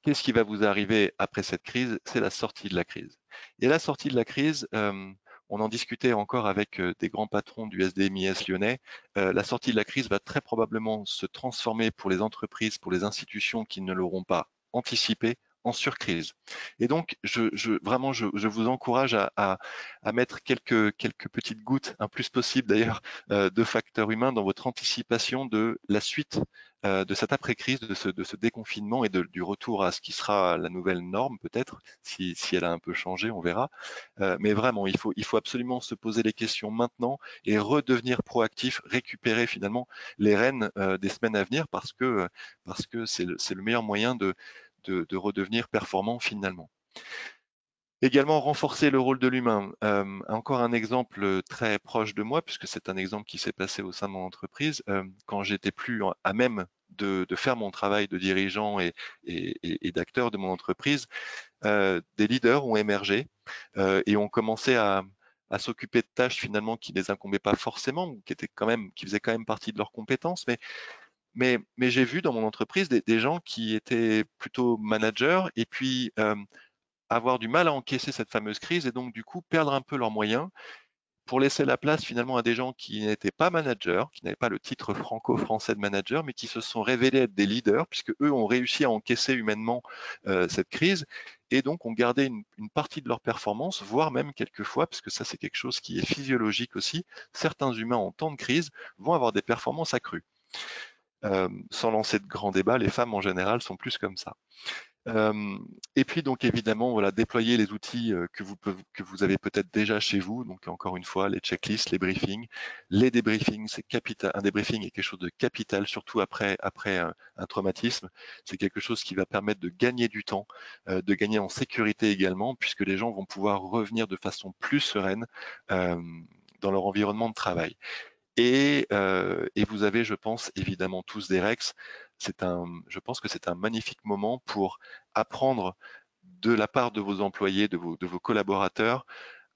qu'est-ce qui va vous arriver après cette crise? C'est la sortie de la crise. Et la sortie de la crise, on en discutait encore avec des grands patrons du SDMIS lyonnais, la sortie de la crise va très probablement se transformer pour les entreprises, pour les institutions qui ne l'auront pas anticipé, en surcrise. Et donc, vraiment, je vous encourage à mettre quelques petites gouttes, un plus possible d'ailleurs, de facteurs humains dans votre anticipation de la suite de cette après-crise, de ce déconfinement et du retour à ce qui sera la nouvelle norme peut-être, si elle a un peu changé, on verra. Mais vraiment, il faut absolument se poser les questions maintenant et redevenir proactif, récupérer finalement les rênes des semaines à venir parce que c'est le meilleur moyen de redevenir performant finalement. Également, renforcer le rôle de l'humain. Encore un exemple très proche de moi, puisque c'est un exemple qui s'est passé au sein de mon entreprise. Quand j'étais plus à même de faire mon travail de dirigeant et d'acteur de mon entreprise, des leaders ont émergé et ont commencé à s'occuper de tâches finalement qui ne les incombaient pas forcément, ou qui faisaient quand même partie de leurs compétences, mais j'ai vu dans mon entreprise des gens qui étaient plutôt managers et puis avoir du mal à encaisser cette fameuse crise et donc du coup perdre un peu leurs moyens pour laisser la place finalement à des gens qui n'étaient pas managers, qui n'avaient pas le titre franco-français de manager, mais qui se sont révélés être des leaders puisque eux ont réussi à encaisser humainement cette crise et donc ont gardé une partie de leur performance, voire même quelquefois, parce que ça c'est quelque chose qui est physiologique aussi, certains humains en temps de crise vont avoir des performances accrues. Sans lancer de grands débats, les femmes en général sont plus comme ça. Et puis donc évidemment, voilà, déployer les outils que vous avez peut-être déjà chez vous. Donc encore une fois, les checklists, les briefings, les débriefings, c'est capital. Un débriefing est quelque chose de capital, surtout après un traumatisme. C'est quelque chose qui va permettre de gagner du temps, de gagner en sécurité également, puisque les gens vont pouvoir revenir de façon plus sereine dans leur environnement de travail. Et vous avez, je pense, évidemment tous des Rex. Je pense que c'est un magnifique moment pour apprendre de la part de vos employés, de vos collaborateurs,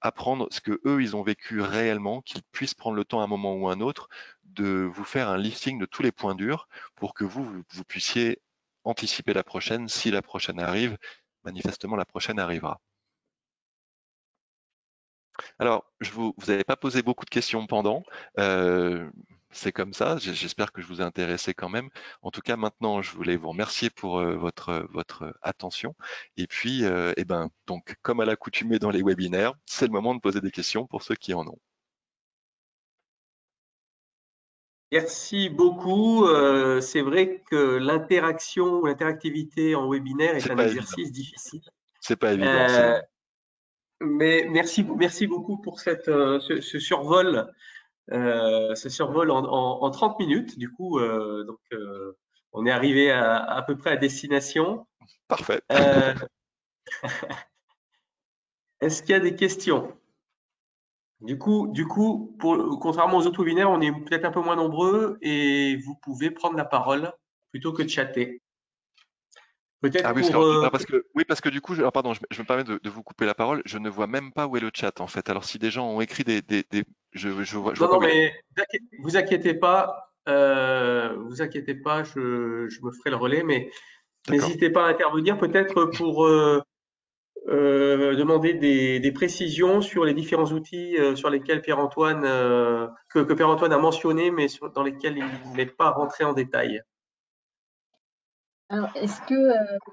apprendre ce que eux ils ont vécu réellement, qu'ils puissent prendre le temps à un moment ou un autre de vous faire un listing de tous les points durs pour que vous puissiez anticiper la prochaine. Si la prochaine arrive, manifestement la prochaine arrivera. Alors, vous n'avez pas posé beaucoup de questions pendant. C'est comme ça. J'espère que je vous ai intéressé quand même. En tout cas, maintenant, je voulais vous remercier pour votre attention. Et puis, donc, comme à l'accoutumée dans les webinaires, c'est le moment de poser des questions pour ceux qui en ont. Merci beaucoup. C'est vrai que l'interaction, l'interactivité en webinaire est C'est un pas évident. exercice difficile. C'est pas évident. Mais merci beaucoup pour ce survol, en 30 minutes. Du coup, on est arrivé à peu près à destination. Parfait. Euh, Est-ce qu'il y a des questions? Contrairement aux autres webinaires, on est peut-être un peu moins nombreux et vous pouvez prendre la parole plutôt que de chatter. Ah Peut-être oui, pour parce que du coup, pardon, je me permets de vous couper la parole. Je ne vois même pas où est le chat en fait. Alors si des gens ont écrit je vois pas non, où il est. mais vous inquiétez pas, je me ferai le relais, mais D'accord. n'hésitez pas à intervenir peut-être pour demander des précisions sur les différents outils sur lesquels Pierre-Antoine que Pierre-Antoine a mentionné, mais dans lesquels il n'est pas rentré en détail. Alors, est-ce que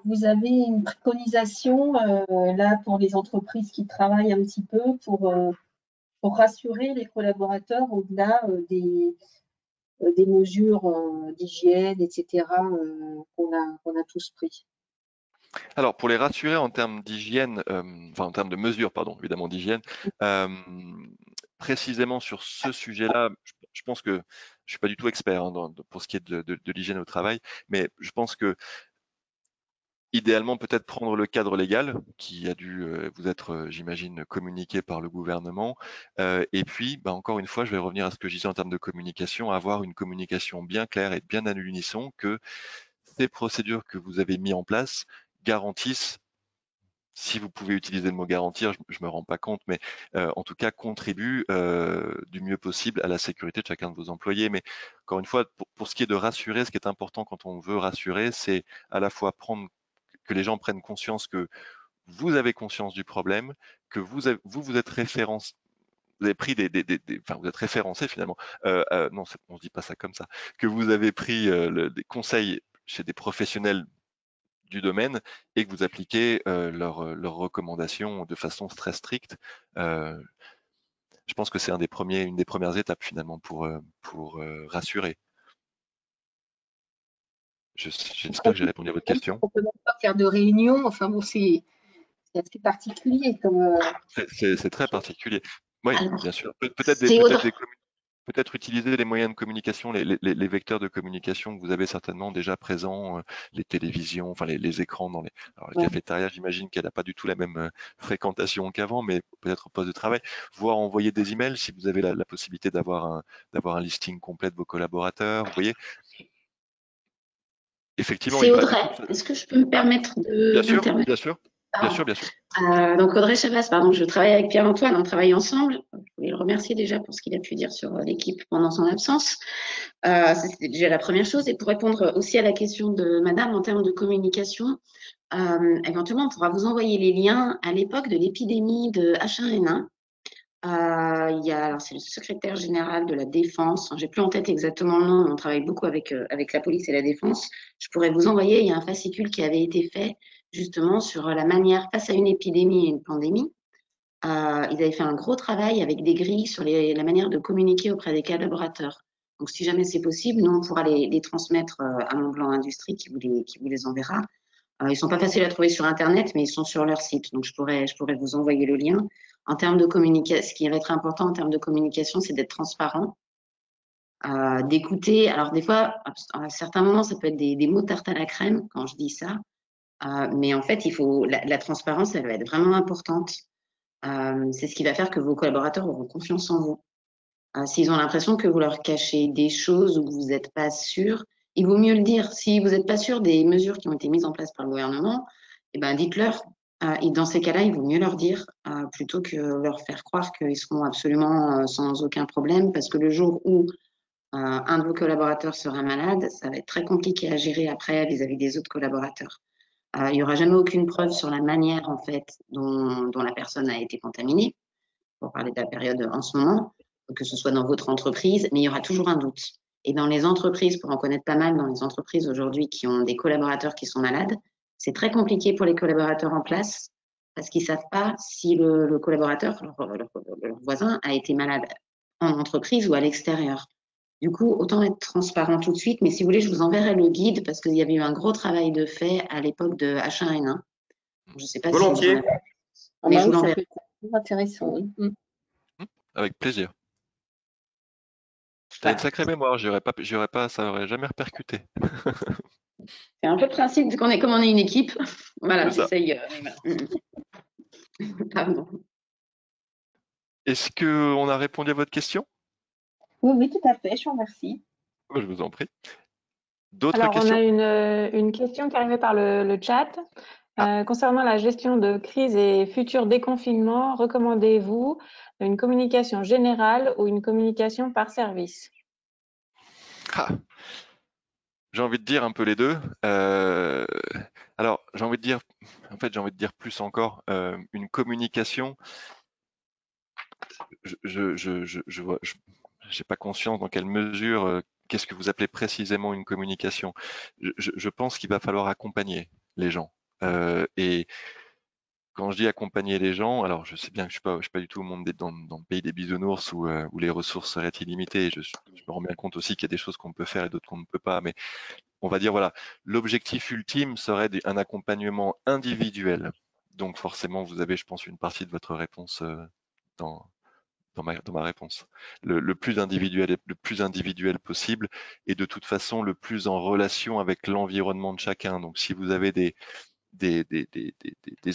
vous avez une préconisation là pour les entreprises qui travaillent un petit peu pour rassurer les collaborateurs au-delà des mesures d'hygiène, etc., qu'on a tous pris? Alors, pour les rassurer en termes d'hygiène, enfin en termes de mesures, pardon, évidemment d'hygiène, euh, précisément sur ce sujet-là, je pense que je suis pas du tout expert hein, pour ce qui est de l'hygiène au travail, mais je pense que idéalement peut-être prendre le cadre légal qui a dû vous être, j'imagine, communiqué par le gouvernement, et puis, bah, encore une fois, je vais revenir à ce que je disais en termes de communication, avoir une communication bien claire et bien à l'unisson que ces procédures que vous avez mis en place garantissent, si vous pouvez utiliser le mot garantir, je me rends pas compte, mais en tout cas contribue du mieux possible à la sécurité de chacun de vos employés. Mais encore une fois, pour ce qui est de rassurer, ce qui est important quand on veut rassurer, c'est à la fois que les gens prennent conscience que vous avez conscience du problème, que vous êtes référence. Vous avez pris enfin, vous êtes référencé finalement. Non, on se dit pas ça comme ça. Que vous avez pris des conseils chez des professionnels du domaine et que vous appliquez leurs recommandations de façon très stricte. Je pense que c'est une des premières étapes finalement pour rassurer. J'espère que j'ai répondu à votre question. On peut même pas faire de réunion. Enfin bon, c'est assez particulier comme. C'est très particulier. Oui, Alors, bien sûr. c'est Audrey. Peut-être utiliser les moyens de communication, les vecteurs de communication que vous avez certainement déjà présents, les télévisions, enfin les écrans dans les. Alors, la cafétéria, j'imagine qu'elle n'a pas du tout la même fréquentation qu'avant, mais peut-être au poste de travail. Voire envoyer des emails si vous avez la possibilité d'avoir un listing complet de vos collaborateurs. Vous voyez, effectivement, C'est Audrey. Est-ce que je peux me permettre d'intervenir? Bien sûr. Donc Audrey Chabas, pardon, je travaille avec Pierre-Antoine, on travaille ensemble. Je voulais le remercier déjà pour ce qu'il a pu dire sur l'équipe pendant son absence. C'était déjà la première chose. Et pour répondre aussi à la question de Madame en termes de communication, éventuellement on pourra vous envoyer les liens à l'époque de l'épidémie de H1N1. Alors c'est le secrétaire général de la Défense. J'ai plus en tête exactement le nom, mais on travaille beaucoup avec la police et la Défense. Je pourrais vous envoyer. Il y a un fascicule qui avait été fait justement sur la manière face à une épidémie et une pandémie. Ils avaient fait un gros travail avec des grilles sur la manière de communiquer auprès des collaborateurs. Donc, si jamais c'est possible, nous on pourra les transmettre à Montblanc Industrie qui vous les enverra. Ils sont pas faciles à trouver sur Internet, mais ils sont sur leur site. Donc, je pourrais vous envoyer le lien. En termes de communication, ce qui va être important en termes de communication, c'est d'être transparent, d'écouter. Alors, des fois, à certains moments, ça peut être des mots tarte à la crème quand je dis ça. Mais en fait, il faut la transparence, elle va être vraiment importante. C'est ce qui va faire que vos collaborateurs auront confiance en vous. S'ils ont l'impression que vous leur cachez des choses ou que vous n'êtes pas sûr, il vaut mieux le dire. Si vous n'êtes pas sûr des mesures qui ont été mises en place par le gouvernement, eh ben dites-leur. Et dans ces cas-là, il vaut mieux leur dire plutôt que leur faire croire qu'ils seront absolument sans aucun problème, parce que le jour où un de vos collaborateurs sera malade, ça va être très compliqué à gérer après vis-à-vis des autres collaborateurs. Il n'y aura jamais aucune preuve sur la manière en fait dont la personne a été contaminée, pour parler de la période en ce moment, que ce soit dans votre entreprise, mais il y aura toujours un doute. Et dans les entreprises, pour en connaître pas mal, dans les entreprises aujourd'hui qui ont des collaborateurs qui sont malades, c'est très compliqué pour les collaborateurs en place parce qu'ils ne savent pas si le collaborateur, leur voisin, a été malade en entreprise ou à l'extérieur. Du coup, autant être transparent tout de suite, mais si vous voulez, je vous enverrai le guide parce qu'il y avait eu un gros travail de fait à l'époque de H1N1. Je ne sais pas Volontiers. si vous en avez... Mais je vous l'enverrai. Ça peut être intéressant, oui. Avec plaisir. T'as une sacrée mémoire, ça aurait jamais répercuté. C'est un peu le principe qu'on est comme on est une équipe. Voilà, j'essaye. Pardon. Est-ce qu'on a répondu à votre question? Oui, tout à fait, je vous remercie. Je vous en prie. D'autres Alors, questions? on a une question qui est arrivée par le chat. Concernant la gestion de crise et futur déconfinement, recommandez-vous une communication générale ou une communication par service? J'ai envie de dire un peu les deux. Alors, j'ai envie de dire plus encore, une communication. Je n'ai pas conscience dans quelle mesure, qu'est-ce que vous appelez précisément une communication. Je pense qu'il va falloir accompagner les gens. Et quand je dis accompagner les gens, alors je sais bien que je suis pas du tout au monde dans le pays des bisounours où les ressources seraient illimitées. Je me rends bien compte aussi qu'il y a des choses qu'on peut faire et d'autres qu'on ne peut pas. Mais on va dire, voilà, l'objectif ultime serait un accompagnement individuel. Donc forcément, vous avez, je pense, une partie de votre réponse dans ma réponse. Le plus individuel possible et de toute façon le plus en relation avec l'environnement de chacun. Donc si vous avez des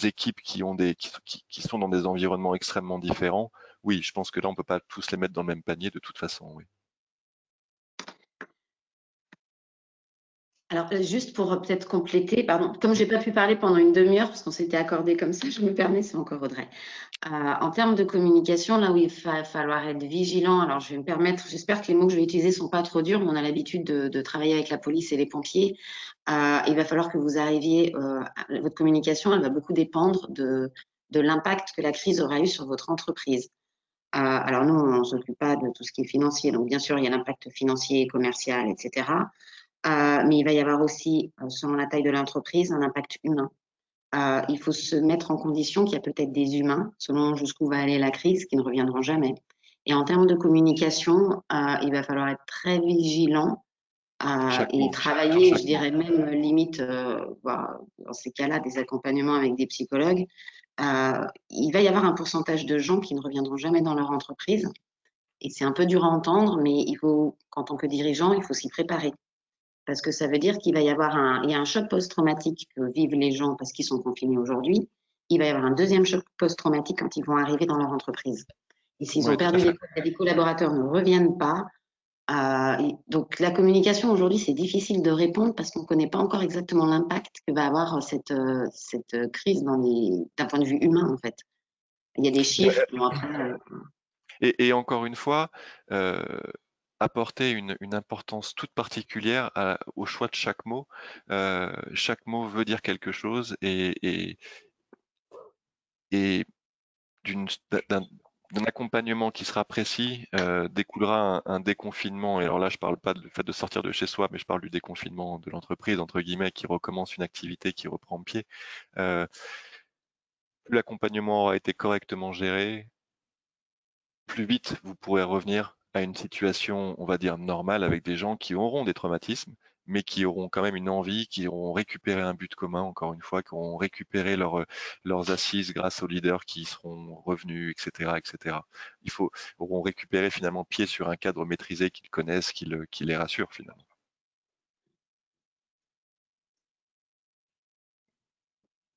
équipes qui sont dans des environnements extrêmement différents, oui, je pense que là, on ne peut pas tous les mettre dans le même panier de toute façon. Oui. Alors, juste pour peut-être compléter, pardon, comme je n'ai pas pu parler pendant une demi-heure, parce qu'on s'était accordé comme ça, je me permets, c'est encore Audrey. En termes de communication, là où il va falloir être vigilant, alors je vais me permettre, j'espère que les mots que je vais utiliser ne sont pas trop durs, mais on a l'habitude de travailler avec la police et les pompiers. Il va falloir que vous arriviez, votre communication, elle va beaucoup dépendre de l'impact que la crise aura eu sur votre entreprise. Alors nous, on ne s'occupe pas de tout ce qui est financier, donc bien sûr, il y a l'impact financier, commercial, etc. mais il va y avoir aussi, selon la taille de l'entreprise, un impact humain. Il faut se mettre en condition qu'il y a peut-être des humains, selon jusqu'où va aller la crise, qui ne reviendront jamais. Et en termes de communication, il va falloir être très vigilant et travailler, je dirais même limite, dans ces cas-là, des accompagnements avec des psychologues. Il va y avoir un pourcentage de gens qui ne reviendront jamais dans leur entreprise. Et c'est un peu dur à entendre, mais il faut, en tant que dirigeant, il faut s'y préparer. Parce que ça veut dire qu'il va y avoir il y a un choc post-traumatique que vivent les gens parce qu'ils sont confinés aujourd'hui. Il va y avoir un deuxième choc post-traumatique quand ils vont arriver dans leur entreprise. Et s'ils ont perdu des collaborateurs ne reviennent pas. Donc la communication aujourd'hui, c'est difficile de répondre parce qu'on ne connaît pas encore exactement l'impact que va avoir cette crise d'un point de vue humain en fait. Il y a des chiffres. Et encore une fois, apporter une importance toute particulière au choix de chaque mot. Chaque mot veut dire quelque chose et d'un accompagnement qui sera précis découlera un déconfinement. Et alors là, je parle pas du fait de sortir de chez soi, mais je parle du déconfinement de l'entreprise, entre guillemets, qui recommence une activité qui reprend pied. Plus l'accompagnement aura été correctement géré, plus vite vous pourrez revenir à une situation, on va dire, normale avec des gens qui auront des traumatismes, mais qui auront quand même une envie, qui auront récupéré un but commun, encore une fois, qui auront récupéré leurs assises grâce aux leaders qui seront revenus, etc., etc. Auront récupéré finalement pied sur un cadre maîtrisé qu'ils connaissent, qui les rassure finalement.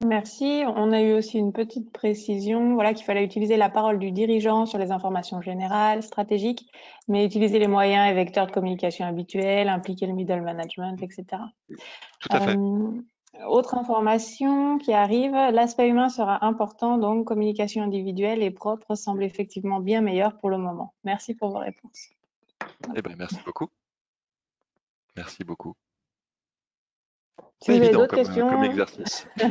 Merci. On a eu aussi une petite précision, voilà, qu'il fallait utiliser la parole du dirigeant sur les informations générales, stratégiques, mais utiliser les moyens et vecteurs de communication habituels, impliquer le middle management, etc. Tout à fait. Autre information qui arrive, l'aspect humain sera important, donc communication individuelle et propre semble effectivement bien meilleure pour le moment. Merci pour vos réponses. Eh ben, merci beaucoup. Merci beaucoup. Si vous avez d'autres comme questions, exercice. Si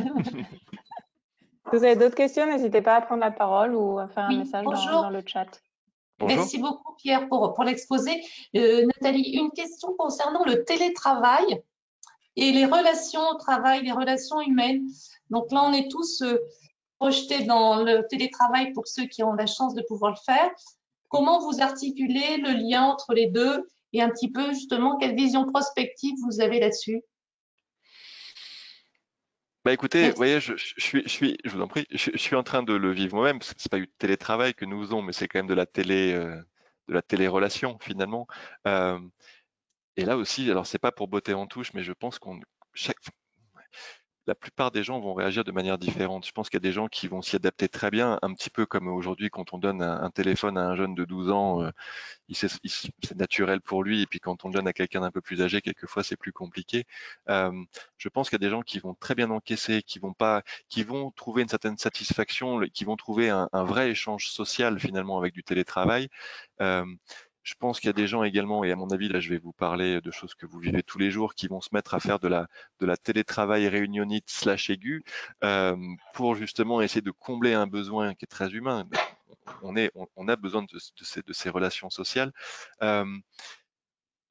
vous avez d'autres questions, n'hésitez pas à prendre la parole ou à faire un message dans le chat. Bonjour. Merci beaucoup Pierre pour l'exposé. Nathalie, une question concernant le télétravail et les relations au travail, les relations humaines. Donc là, on est tous projetés dans le télétravail pour ceux qui ont la chance de pouvoir le faire. Comment vous articulez le lien entre les deux et un petit peu justement quelle vision prospective vous avez là-dessus? Bah écoutez, vous voyez, je vous en prie, je suis en train de le vivre moi-même, parce que c'est pas du télétravail que nous faisons, mais c'est quand même de la télé-relation finalement. Et là aussi, alors c'est pas pour botter en touche, mais je pense la plupart des gens vont réagir de manière différente. Je pense qu'il y a des gens qui vont s'y adapter très bien, un petit peu comme aujourd'hui quand on donne un téléphone à un jeune de 12 ans, c'est naturel pour lui, et puis quand on le donne à quelqu'un d'un peu plus âgé, quelquefois c'est plus compliqué. Je pense qu'il y a des gens qui vont très bien encaisser, qui vont trouver une certaine satisfaction, qui vont trouver un vrai échange social finalement avec du télétravail. Je pense qu'il y a des gens également, et à mon avis, là, je vais vous parler de choses que vous vivez tous les jours, qui vont se mettre à faire de la télétravail réunionnite / aigu pour justement essayer de combler un besoin qui est très humain. On a besoin de ces relations sociales.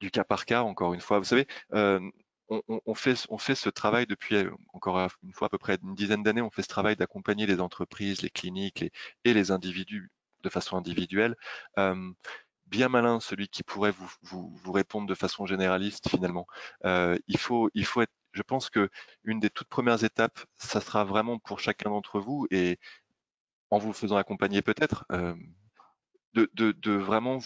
Du cas par cas, encore une fois. Vous savez, on fait ce travail depuis, encore une fois, à peu près une dizaine d'années. On fait ce travail d'accompagner les entreprises, les cliniques et les individus de façon individuelle. Bien malin celui qui pourrait vous répondre de façon généraliste finalement. Il faut être, je pense que une des toutes premières étapes, ça sera vraiment pour chacun d'entre vous, et en vous faisant accompagner peut-être, de vraiment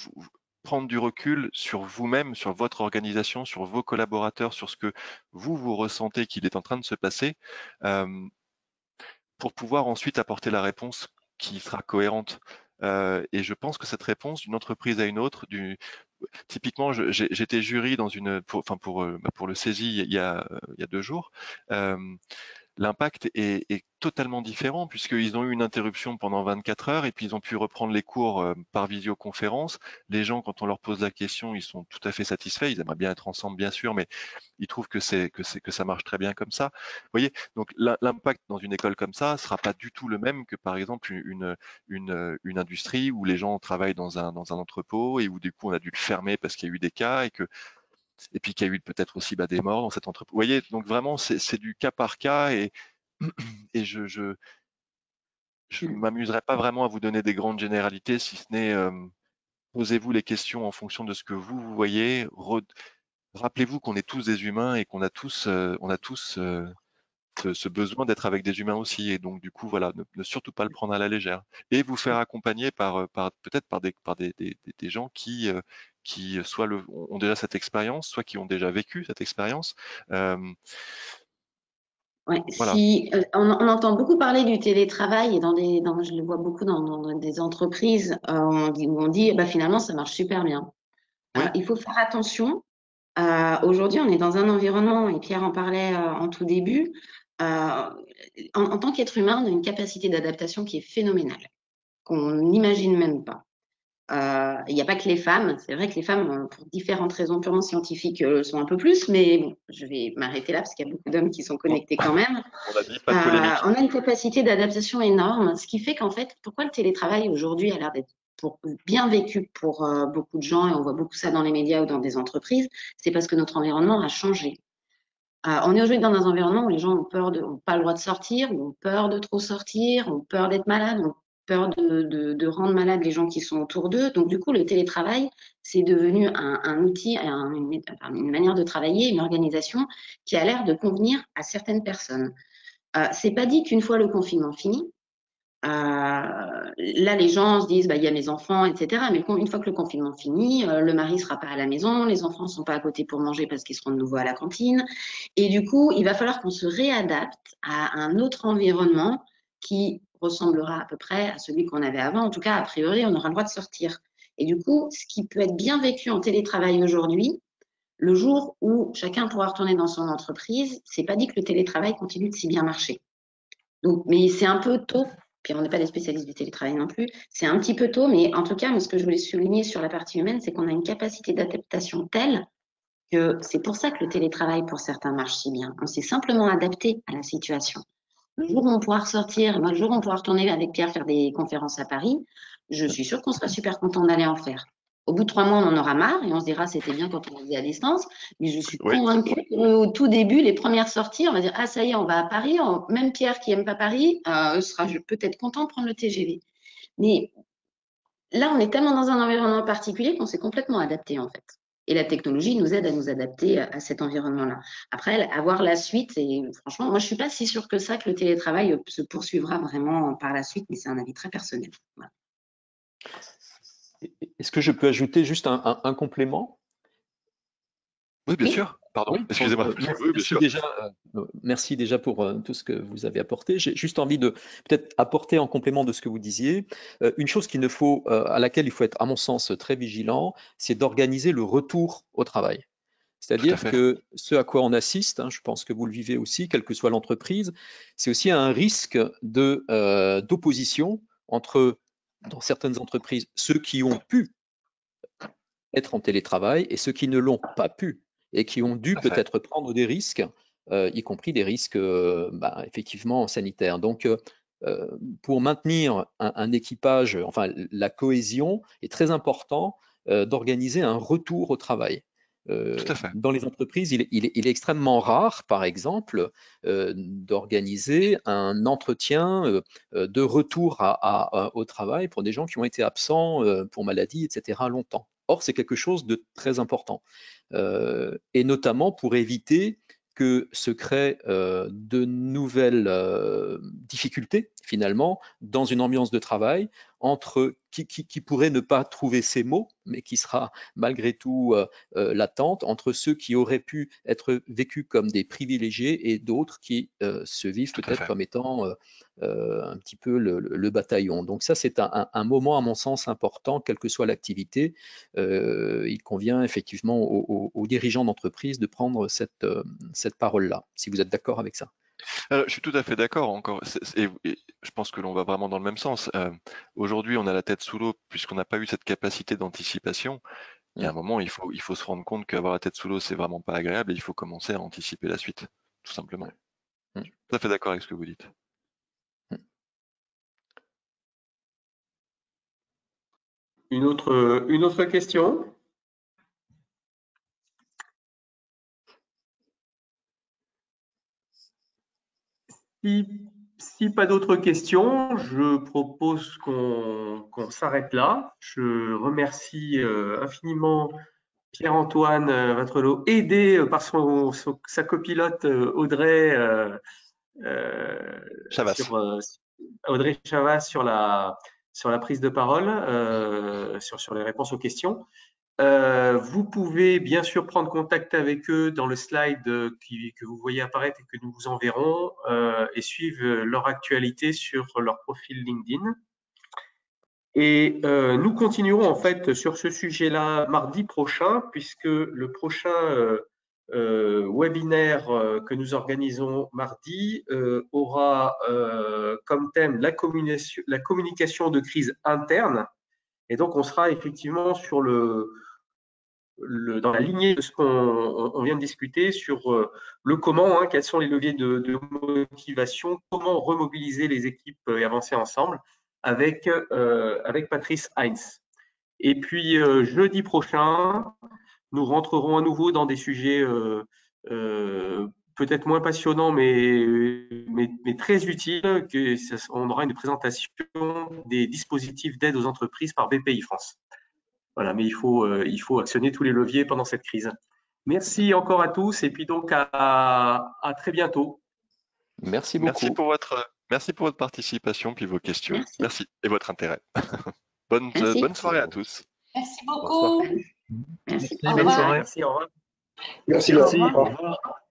prendre du recul sur vous-même, sur votre organisation, sur vos collaborateurs, sur ce que vous ressentez qu'il est en train de se passer, pour pouvoir ensuite apporter la réponse qui sera cohérente. Et je pense que cette réponse d'une entreprise à une autre, typiquement, j'étais jury pour le CESI il y a 2 jours. L'impact est totalement différent puisqu'ils ont eu une interruption pendant 24 heures et puis ils ont pu reprendre les cours par visioconférence. Les gens, quand on leur pose la question, ils sont tout à fait satisfaits. Ils aimeraient bien être ensemble, bien sûr, mais ils trouvent que ça marche très bien comme ça. Vous voyez, donc l'impact dans une école comme ça sera pas du tout le même que par exemple une industrie où les gens travaillent dans un entrepôt et où du coup on a dû le fermer parce qu'il y a eu des cas et que et puis qu'il y a eu peut-être aussi des morts dans cette entreprise. Vous voyez, donc vraiment, c'est du cas par cas et je ne m'amuserai pas vraiment à vous donner des grandes généralités, si ce n'est posez-vous les questions en fonction de ce que vous voyez. Rappelez-vous qu'on est tous des humains et qu'on a tous, ce besoin d'être avec des humains aussi. Et donc, du coup, voilà, ne surtout pas le prendre à la légère. Et vous faire accompagner peut-être par des gens qui soit ont déjà cette expérience, soit qui ont déjà vécu cette expérience. Ouais, Voilà. on entend beaucoup parler du télétravail et je le vois beaucoup dans des entreprises où on dit finalement ça marche super bien. Oui. Il faut faire attention. Aujourd'hui, on est dans un environnement, et Pierre en parlait en tout début, en tant qu'être humain, on a une capacité d'adaptation qui est phénoménale, qu'on n'imagine même pas. Il n'y a pas que les femmes. C'est vrai que les femmes, pour différentes raisons purement scientifiques, sont un peu plus, mais bon, je vais m'arrêter là parce qu'il y a beaucoup d'hommes qui sont connectés quand même. On a dit pas de polémique. On a une capacité d'adaptation énorme, ce qui fait qu'en fait, pourquoi le télétravail aujourd'hui a l'air d'être bien vécu pour beaucoup de gens, et on voit beaucoup ça dans les médias ou dans des entreprises, c'est parce que notre environnement a changé. On est aujourd'hui dans un environnement où les gens ont pas le droit de sortir, ont peur de trop sortir, ont peur d'être malades, ont peur de rendre malades les gens qui sont autour d'eux. Donc, du coup, le télétravail, c'est devenu un outil, une manière de travailler, une organisation qui a l'air de convenir à certaines personnes. C'est pas dit qu'une fois le confinement fini, là, les gens se disent, il y a mes enfants, etc. Mais une fois que le confinement finit, le mari sera pas à la maison, les enfants sont pas à côté pour manger parce qu'ils seront de nouveau à la cantine. Et du coup, il va falloir qu'on se réadapte à un autre environnement qui ressemblera à peu près à celui qu'on avait avant. En tout cas, a priori, on aura le droit de sortir. Et du coup, ce qui peut être bien vécu en télétravail aujourd'hui, le jour où chacun pourra retourner dans son entreprise, c'est pas dit que le télétravail continue de si bien marcher. Donc, mais c'est un peu tôt. Puis on n'est pas des spécialistes du télétravail non plus. C'est un petit peu tôt, mais en tout cas, moi, ce que je voulais souligner sur la partie humaine, c'est qu'on a une capacité d'adaptation telle que c'est pour ça que le télétravail, pour certains, marche si bien. On s'est simplement adapté à la situation. Le jour où on pourra ressortir, le jour où on pourra retourner avec Pierre faire des conférences à Paris, je suis sûre qu'on sera super content d'aller en faire. Au bout de 3 mois, on en aura marre et on se dira c'était bien quand on faisait à distance. Mais je suis convaincue qu'au tout début, les premières sorties, on va dire ah ça y est, on va à Paris. Même Pierre qui aime pas Paris sera peut-être content de prendre le TGV. Mais là, on est tellement dans un environnement particulier qu'on s'est complètement adapté en fait. Et la technologie nous aide à nous adapter à cet environnement-là. Après, avoir la suite, et franchement, moi, je suis pas si sûre que ça que le télétravail se poursuivra vraiment par la suite, mais c'est un avis très personnel. Voilà. Est-ce que je peux ajouter juste un complément? Oui, bien sûr. Pardon, oui, excusez-moi. Merci déjà pour tout ce que vous avez apporté. J'ai juste envie de peut-être apporter en complément de ce que vous disiez. Une chose à laquelle il faut être, à mon sens, très vigilant, c'est d'organiser le retour au travail. C'est-à-dire que ce à quoi on assiste, je pense que vous le vivez aussi, quelle que soit l'entreprise, c'est aussi un risque d'opposition entre, dans certaines entreprises, ceux qui ont pu être en télétravail et ceux qui ne l'ont pas pu et qui ont dû peut-être prendre des risques, y compris des risques effectivement sanitaires. Donc, pour maintenir un équipage, enfin la cohésion, est très important d'organiser un retour au travail. Dans les entreprises, il est extrêmement rare, par exemple, d'organiser un entretien de retour au travail pour des gens qui ont été absents pour maladie, etc., longtemps. Or, c'est quelque chose de très important, et notamment pour éviter que se créent de nouvelles difficultés, finalement, dans une ambiance de travail entre qui pourrait ne pas trouver ces mots, mais qui sera malgré tout latente, entre ceux qui auraient pu être vécus comme des privilégiés et d'autres qui se vivent peut-être comme étant un petit peu le bataillon. Donc ça, c'est un moment, à mon sens, important, quelle que soit l'activité. Il convient effectivement aux dirigeants d'entreprise de prendre cette parole-là, si vous êtes d'accord avec ça. Alors, je suis tout à fait d'accord. Et je pense que l'on va vraiment dans le même sens. Aujourd'hui, on a la tête sous l'eau puisqu'on n'a pas eu cette capacité d'anticipation. Il y a un moment, il faut se rendre compte qu'avoir la tête sous l'eau, c'est vraiment pas agréable et il faut commencer à anticiper la suite, tout simplement. Je suis tout à fait d'accord avec ce que vous dites. Une autre question? Si pas d'autres questions, je propose qu'on s'arrête là. Je remercie infiniment Pierre-Antoine Vatrelot, aidé par sa copilote Audrey Chavas. Audrey Chavas sur la prise de parole, sur les réponses aux questions. Vous pouvez bien sûr prendre contact avec eux dans le slide que vous voyez apparaître et que nous vous enverrons et suivre leur actualité sur leur profil LinkedIn. Et nous continuerons en fait sur ce sujet-là mardi prochain, puisque le prochain webinaire que nous organisons mardi aura comme thème la communication de crise interne. Et donc, on sera effectivement sur dans la lignée de ce qu'on vient de discuter sur le comment, quels sont les leviers de motivation, comment remobiliser les équipes et avancer ensemble avec Patrice Heinz. Et puis, jeudi prochain, nous rentrerons à nouveau dans des sujets peut-être moins passionnants, mais très utiles. On aura une présentation des dispositifs d'aide aux entreprises par BPI France. Voilà, mais il faut actionner tous les leviers pendant cette crise. Merci encore à tous et puis donc à très bientôt. Merci beaucoup. Merci pour votre participation puis vos questions. Merci. Et votre intérêt. Bonne soirée à tous. Merci beaucoup. Merci. Au revoir. Merci, au revoir. Merci. Au revoir. Au revoir.